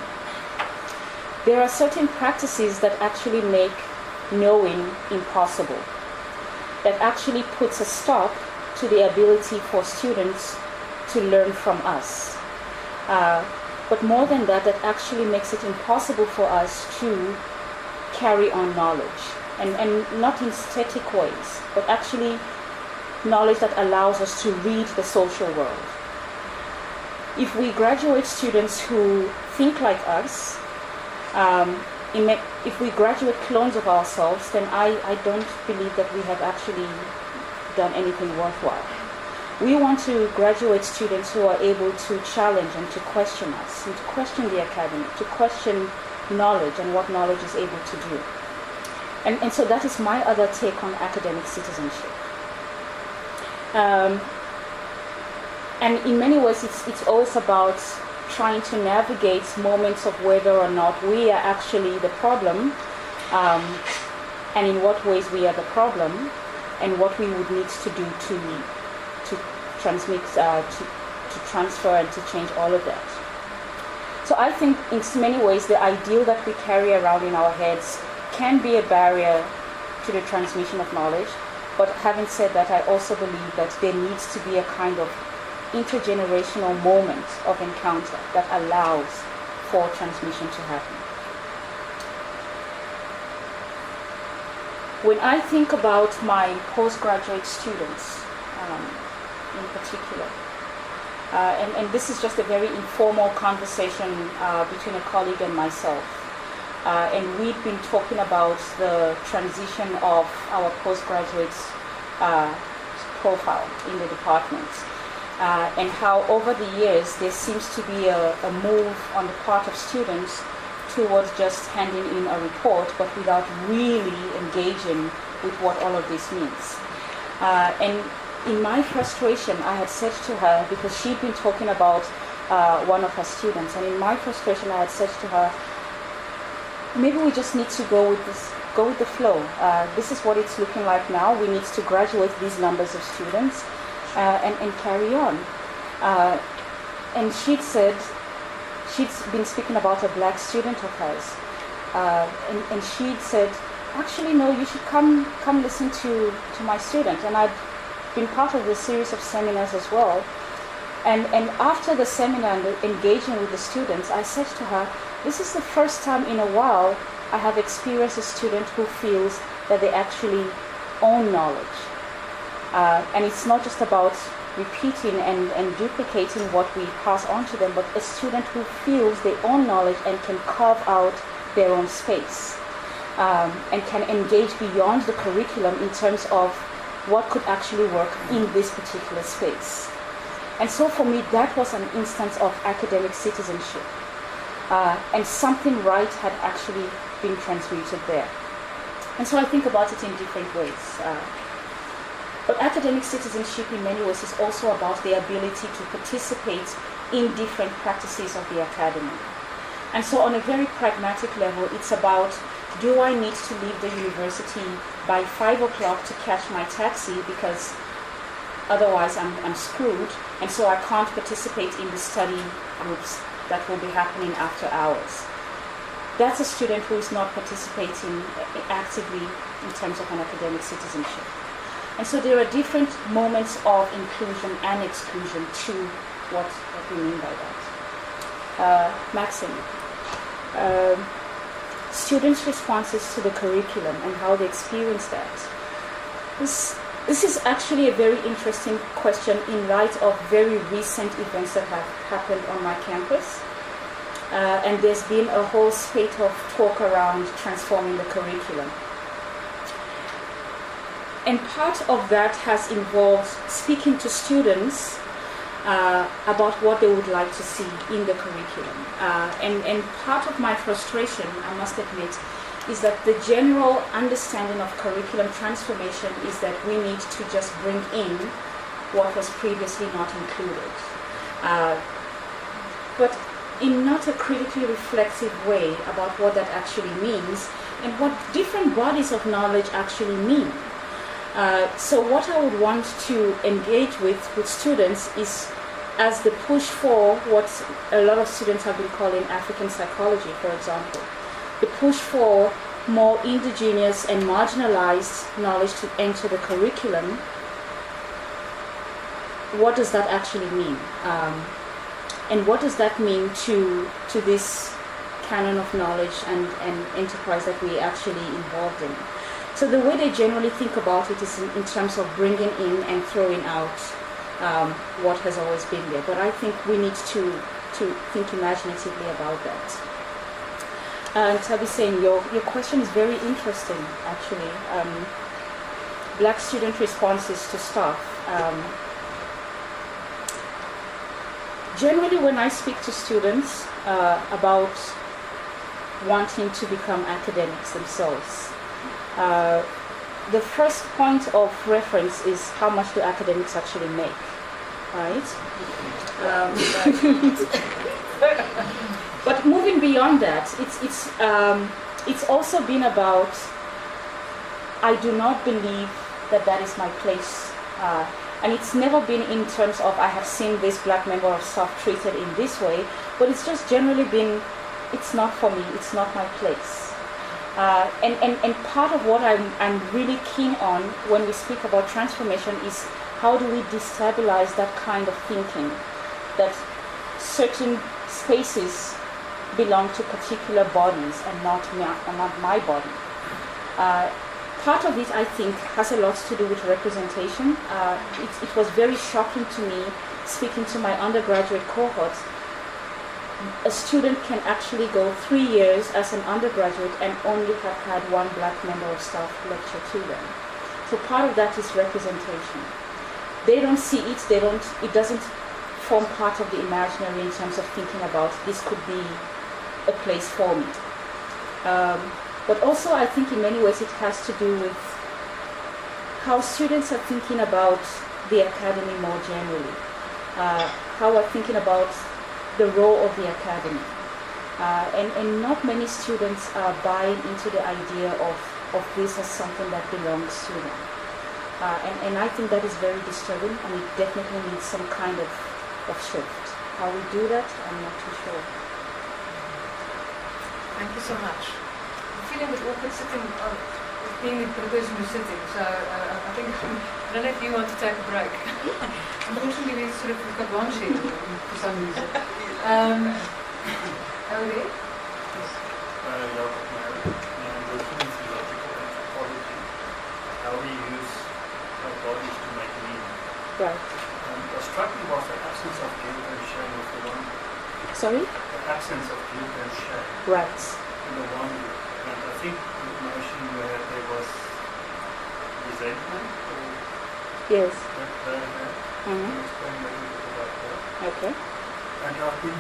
there are certain practices that actually make knowing impossible, that actually puts a stop to the ability for students to learn from us. But more than that, that actually makes it impossible for us to carry on knowledge, and not in static ways, but actually knowledge that allows us to read the social world. If we graduate students who think like us, if we graduate clones of ourselves, then I don't believe that we have actually done anything worthwhile. We want to graduate students who are able to challenge and to question us, and to question the academy, to question knowledge and what knowledge is able to do. And so that is my other take on academic citizenship. And in many ways, it's always about trying to navigate moments of whether or not we are actually the problem, and in what ways we are the problem, and what we would need to do to transmit, to transfer and to change all of that. So I think in many ways the ideal that we carry around in our heads can be a barrier to the transmission of knowledge. But having said that, I also believe that there needs to be a kind of intergenerational moment of encounter that allows for transmission to happen. When I think about my postgraduate students, in particular, and this is just a very informal conversation between a colleague and myself, and we've been talking about the transition of our postgraduates profile in the department, and how over the years there seems to be a move on the part of students towards just handing in a report, but without really engaging with what all of this means. And in my frustration, I had said to her, because she'd been talking about one of her students, and in my frustration I had said to her, maybe we just need to go with the flow. This is what it's looking like now. We need to graduate these numbers of students and carry on. And she'd said, she'd been speaking about a black student of hers, and she'd said, actually no, you should come listen to my student. And I'd been part of this series of seminars as well. And after the seminar and engaging with the students, I said to her, this is the first time in a while I have experienced a student who feels that they actually own knowledge. And it's not just about repeating and duplicating what we pass on to them, but a student who feels they own knowledge and can carve out their own space, and can engage beyond the curriculum in terms of what could actually work in this particular space. And so for me, that was an instance of academic citizenship. And something right had actually been transmuted there. And so I think about it in different ways. But academic citizenship in many ways is also about the ability to participate in different practices of the academy. And so on a very pragmatic level, it's about, do I need to leave the university by 5 o'clock to catch my taxi because otherwise I'm screwed, and so I can't participate in the study groups that will be happening after hours. That's a student who is not participating actively in terms of an academic citizenship. And so there are different moments of inclusion and exclusion to what we mean by that. Maxim, students' responses to the curriculum and how they experience that. This is actually a very interesting question in light of very recent events that have happened on my campus. And there's been a whole spate of talk around transforming the curriculum. And part of that has involved speaking to students about what they would like to see in the curriculum. And part of my frustration, I must admit, is that the general understanding of curriculum transformation is that we need to just bring in what was previously not included. But in not a critically reflexive way about what that actually means and what different bodies of knowledge actually mean. So what I would want to engage with students is as the push for what a lot of students have been calling African psychology, for example. the push for more indigenous and marginalized knowledge to enter the curriculum, what does that actually mean? And what does that mean to this canon of knowledge and enterprise that we're actually involved in? So the way they generally think about it is in terms of bringing in and throwing out what has always been there. But I think we need to think imaginatively about that. And Tabi saying, your question is very interesting, actually. Black student responses to staff. Generally, when I speak to students about wanting to become academics themselves, the first point of reference is how much do academics actually make, right? But moving beyond that, it's also been about, I do not believe that is my place. And it's never been in terms of I have seen this black member of staff treated in this way, but it's just generally been, it's not for me, it's not my place. And part of what I'm really keen on when we speak about transformation is how do we destabilize that kind of thinking, that certain spaces belong to particular bodies and not my body. Part of it, I think, has a lot to do with representation. It was very shocking to me, speaking to my undergraduate cohort. A student can actually go 3 years as an undergraduate and only have had one black member of staff lecture to them. So part of that is representation. They don't see it, it doesn't form part of the imaginary in terms of thinking about this could be a place for me. But also I think in many ways it has to do with how students are thinking about the academy more generally. How are thinking about the role of the academy. And not many students are buying into the idea of this as something that belongs to them. And I think that is very disturbing, and it definitely needs some kind of shift. How we do that, I'm not too sure. Thank you so much. I'm feeling a bit awkward sitting, being the person who's sitting, so I think, I don't know if you want to take a break. Unfortunately, we've got one sheet for some reason. Elodie? Yes. Jacob Meyer, and I'm working in theological anthropology, how we use our bodies to make meaning. Right. What struck me was the absence of guilt and shame with the one group. Sorry? The absence of guilt and shame Right. in the one group. And I think the notion where there was resentment or Yes. that can you explain a little bit about that? Okay. And I've been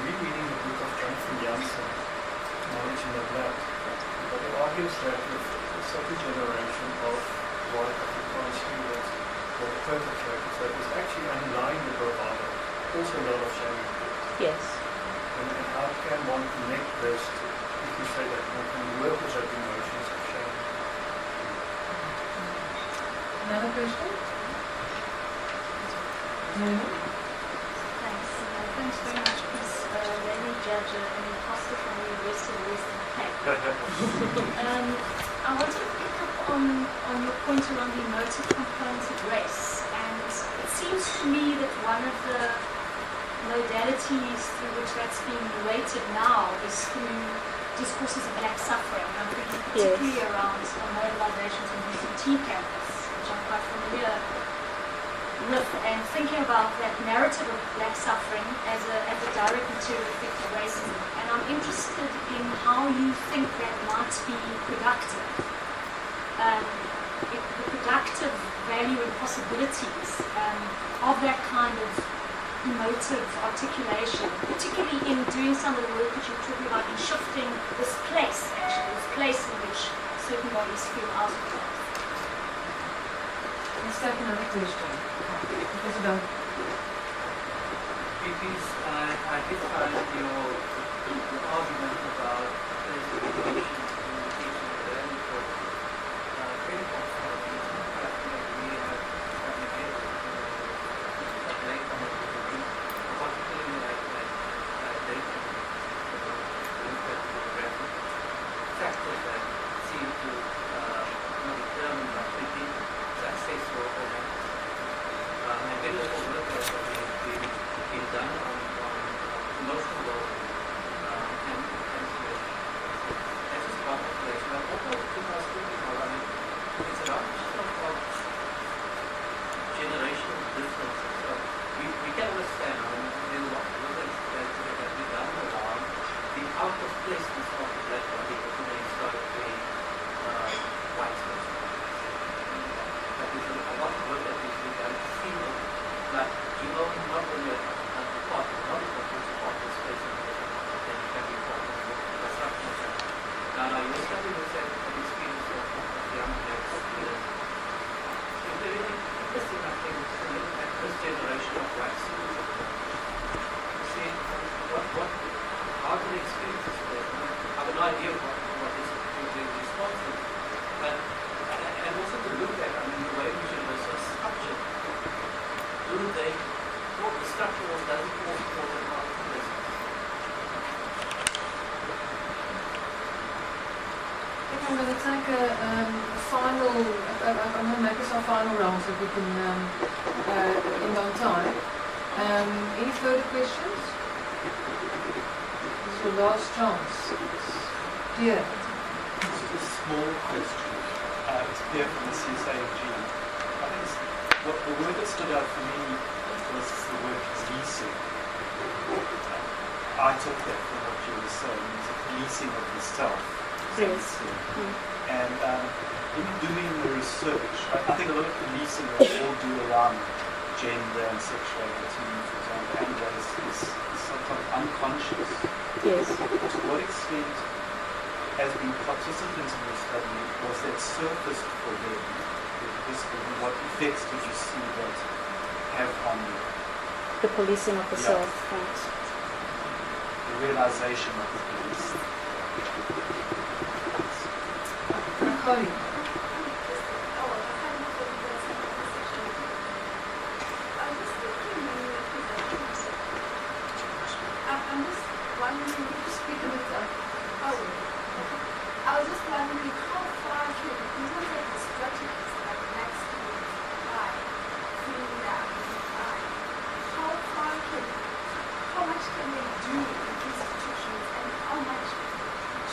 rereading the book of Jonathan Jansen, Knowledge in the Blood. But it argues that with a certain generation of white Afrikaans students or perpetrators, that is actually underlying the bravado, also a lot of shame and guilt. Yes. And how can one connect this to, if you say that one can work with that emotions of shame? Another question? Thanks very much, Peace. Lenny Judge, an imposter from the University of Western Cape. I wanted to pick up on your point around the emotive components of race. And it seems to me that one of the modalities through which that's being related now is through discourses of black suffering. I'm thinking particularly around mobilizations on the UCT campus, which I'm quite familiar with, and thinking about that narrative of black suffering as a direct material effect of racism. And I'm interested in how you think that might be productive. The productive value and possibilities of that kind of emotive articulation, particularly in doing some of the work that you're talking about in shifting this place in which certain bodies feel out of place. Let's take another question. Professor Dunn. It is, I did find your argument about basic education in teaching and learning for very comforting. We have navigated that later, particularly like data, study was an experience of young black students. It's very interesting, I think, to look at this generation of white students. To see how do they experience this place? I have no idea what is the response is. But, and also to look at, the way we should also structure. Do they, what the structure was, does it all support them out of this? I'm going to take a final, I'm going to make us our final round so we can end on time. Any further questions? This is your last chance. Dear. Just a small question. It's clear from the CSAG. I think the word that stood out for me was the word policing. I took that from what you were saying, it's a policing of the self. Yes. And in doing the research, I think a lot of policing that we all do around gender and sexuality, for example, and race is sometimes unconscious. Yes. To what extent, as being participants in the study, was that surfaced for them? What effects did you see that have on you? The policing of the Yeah. self, right. The realization of the police. Chloe. I'm just wondering, if you speak a bit I was just wondering how far can, in terms of the strategies that black students apply, feeling that how much can they do in institutions, and how much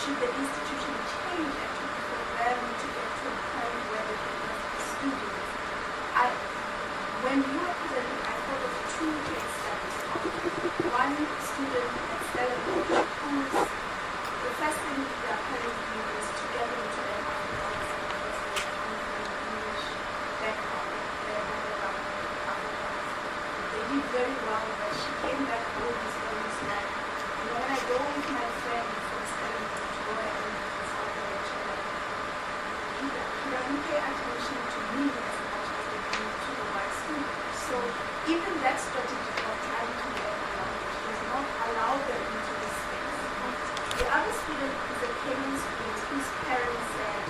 should the institution change actually for them to get to a point where they can work with students? When you were presenting, I thought of two case studies. One student at Stellenbosch who's the first thing they are telling you is to get into their English background. They did very well, but she came back home and stories like, when I go with my friend from Stellenbosch to go and consult the lecturer, he doesn't pay attention to me as much as they do to the white students. So even that strategy of trying to learn a language does not allow them into this space. The other student is a Kenyan student whose parents said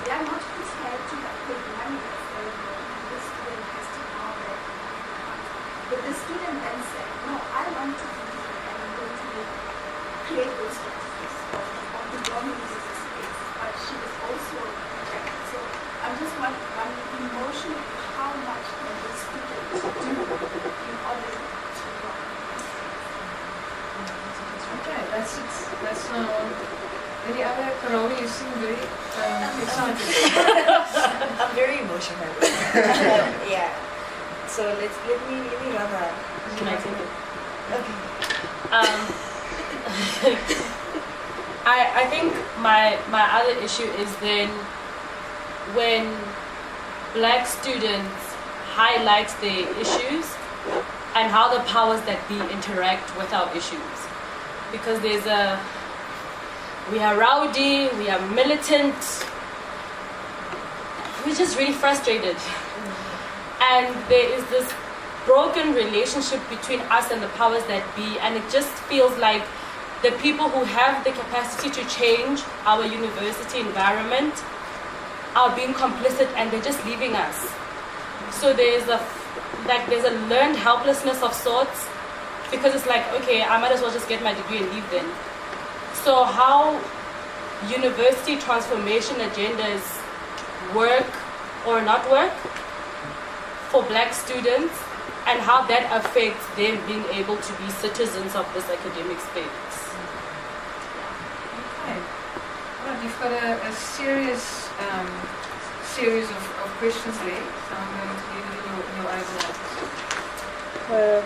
they are not prepared to have paid money at Stellenbosch, and this student has to now learn. But the student then said, no, I want to be here and I'm going to create those strategies of belonging to this space. But she was also rejected. So I'm just wondering emotionally how much can the student do in order to belong. Okay, that's it. That's any other, Carol, you seem very excited. I'm very emotional. Yeah. So let me rather. Can I take it? Okay. I think my other issue is then when black students highlight their issues and how the powers that be interact with our issues. Because we are rowdy, we are militant, we're just really frustrated. And there is this broken relationship between us and the powers that be, and it just feels like the people who have the capacity to change our university environment are being complicit and they're just leaving us. So there's a learned helplessness of sorts, because it's like, okay, I might as well just get my degree and leave then. So how university transformation agendas work or not work for black students, and how that affects them being able to be citizens of this academic space. Okay. Well, you've got a serious series of questions there, so I'm going to leave it in your own hands. Okay.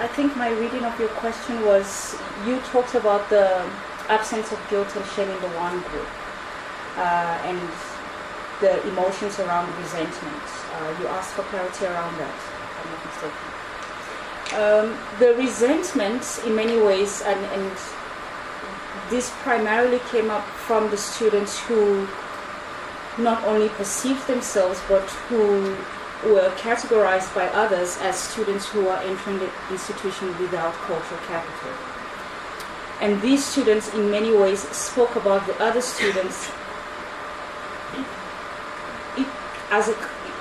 I think my reading of your question was, you talked about the absence of guilt and shame in the one group, and the emotions around resentment. You asked for clarity around that, if I'm not mistaken. The resentment, in many ways, and this primarily came up from the students who not only perceived themselves, but who were categorized by others as students who are entering the institution without cultural capital. And these students, in many ways, spoke about the other students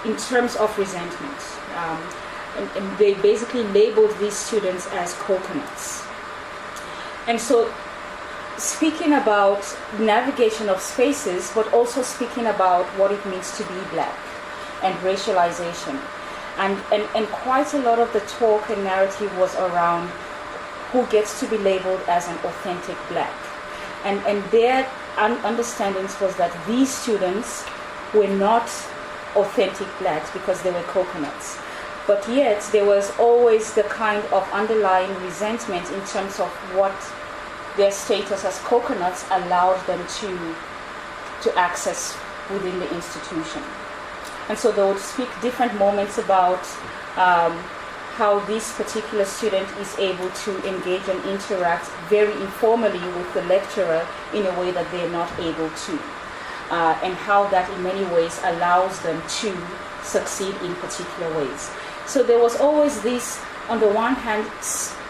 in terms of resentment. And they basically labeled these students as coconuts. And so, speaking about navigation of spaces, but also speaking about what it means to be black and racialization. And quite a lot of the talk and narrative was around who gets to be labeled as an authentic black. And their understandings was that these students were not authentic blacks because they were coconuts. But yet there was always the kind of underlying resentment in terms of what their status as coconuts allowed them to access within the institution. And so they would speak different moments about how this particular student is able to engage and interact very informally with the lecturer in a way that they're not able to. And how that in many ways allows them to succeed in particular ways. So there was always this, on the one hand,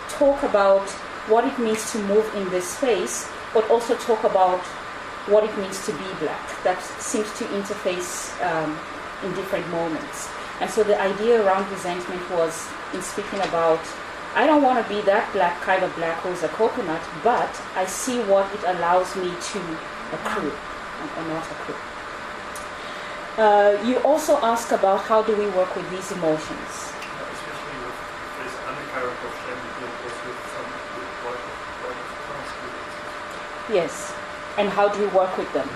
talk about what it means to move in this space, but also talk about what it means to be black. That seems to interface in different moments. And so the idea around resentment was in speaking about, I don't want to be that black kind of black who's a coconut, but I see what it allows me to accrue or not accrue. You also ask about how do we work with these emotions. Especially with this undercurrent of shame that goes with some students. Yes, and how do we work with them?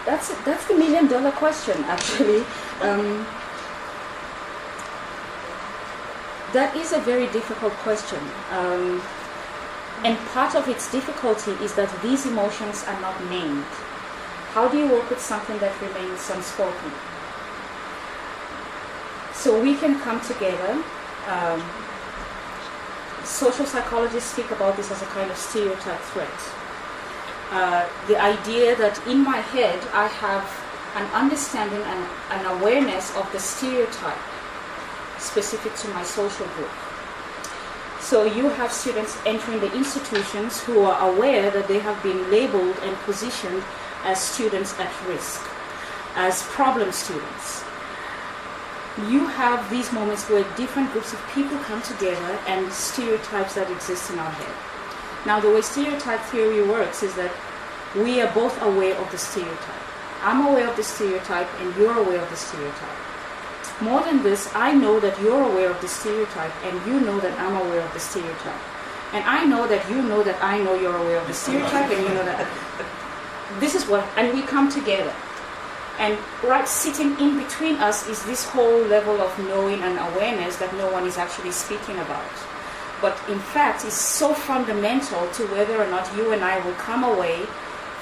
That's the $1 million question, actually. That is a very difficult question. And part of its difficulty is that these emotions are not named. How do you work with something that remains unspoken? So we can come together. Social psychologists speak about this as a kind of stereotype threat. The idea that in my head I have an understanding and an awareness of the stereotype specific to my social group. So you have students entering the institutions who are aware that they have been labeled and positioned as students at risk, as problem students. You have these moments where different groups of people come together and stereotypes that exist in our head. Now the way stereotype theory works is that we are both aware of the stereotype. I'm aware of the stereotype and you're aware of the stereotype. More than this, I know that you're aware of the stereotype and you know that I'm aware of the stereotype. And I know that you know that I know you're aware of the stereotype and you know that... This is what... And we come together. And right sitting in between us is this whole level of knowing and awareness that no one is actually speaking about. But in fact, it's so fundamental to whether or not you and I will come away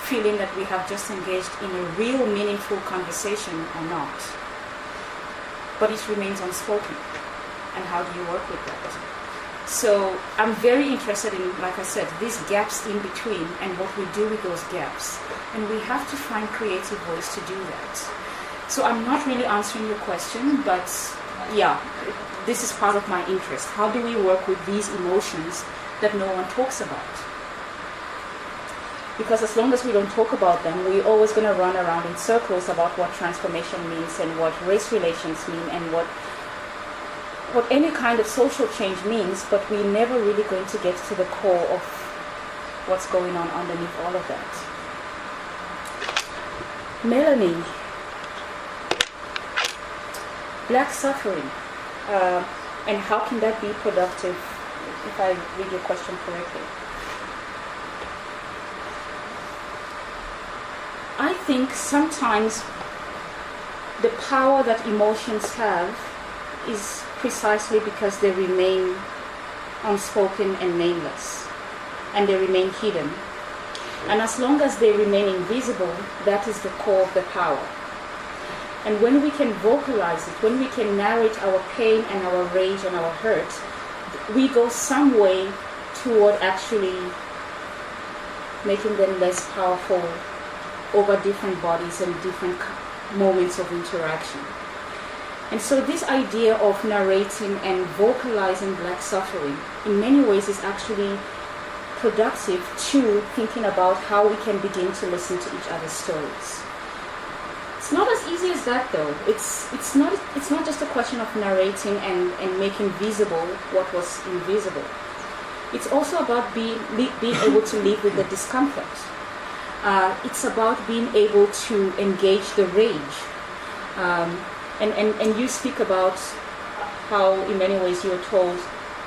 feeling that we have just engaged in a real meaningful conversation or not. But it remains unspoken. And how do you work with that? So I'm very interested in, like I said, these gaps in between and what we do with those gaps. And we have to find creative ways to do that. So I'm not really answering your question, but yeah, this is part of my interest. How do we work with these emotions that no one talks about? Because as long as we don't talk about them, we're always going to run around in circles about what transformation means and what race relations mean and what any kind of social change means, but we're never really going to get to the core of what's going on underneath all of that. Melanie, black suffering, and how can that be productive, if I read your question correctly? I think sometimes the power that emotions have is precisely because they remain unspoken and nameless, and they remain hidden. And as long as they remain invisible, that is the core of the power. And when we can vocalize it, when we can narrate our pain and our rage and our hurt, we go some way toward actually making them less powerful over different bodies and different moments of interaction. And so this idea of narrating and vocalizing Black suffering in many ways is actually productive to thinking about how we can begin to listen to each other's stories. It's not as easy as that though. It's not just a question of narrating and making visible what was invisible. It's also about being able to live with the discomfort. It's about being able to engage the rage. And you speak about how in many ways you were told,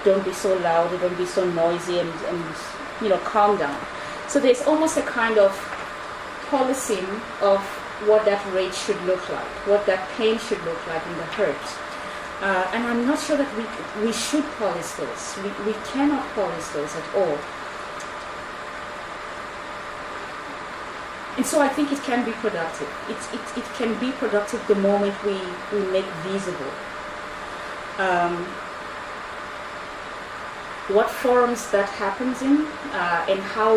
don't be so loud, don't be so noisy, and calm down. So there's almost a kind of policing of what that rage should look like, what that pain should look like in the hurt. And I'm not sure that we should police those. We cannot police those at all. And so I think it can be productive. It can be productive the moment we make visible what forums that happens in and how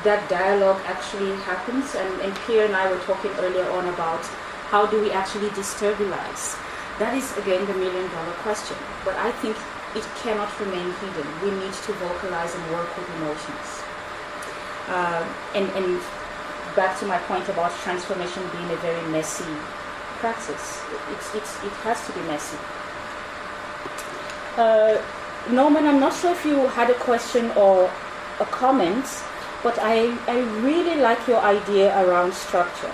that dialogue actually happens. And Pierre and I were talking earlier on about how do we actually destabilize. That is, again, the million-dollar question. But I think it cannot remain hidden. We need to vocalize and work with emotions. And back to my point about transformation being a very messy practice. It has to be messy. Norman, I'm not sure if you had a question or a comment, but I really like your idea around structure.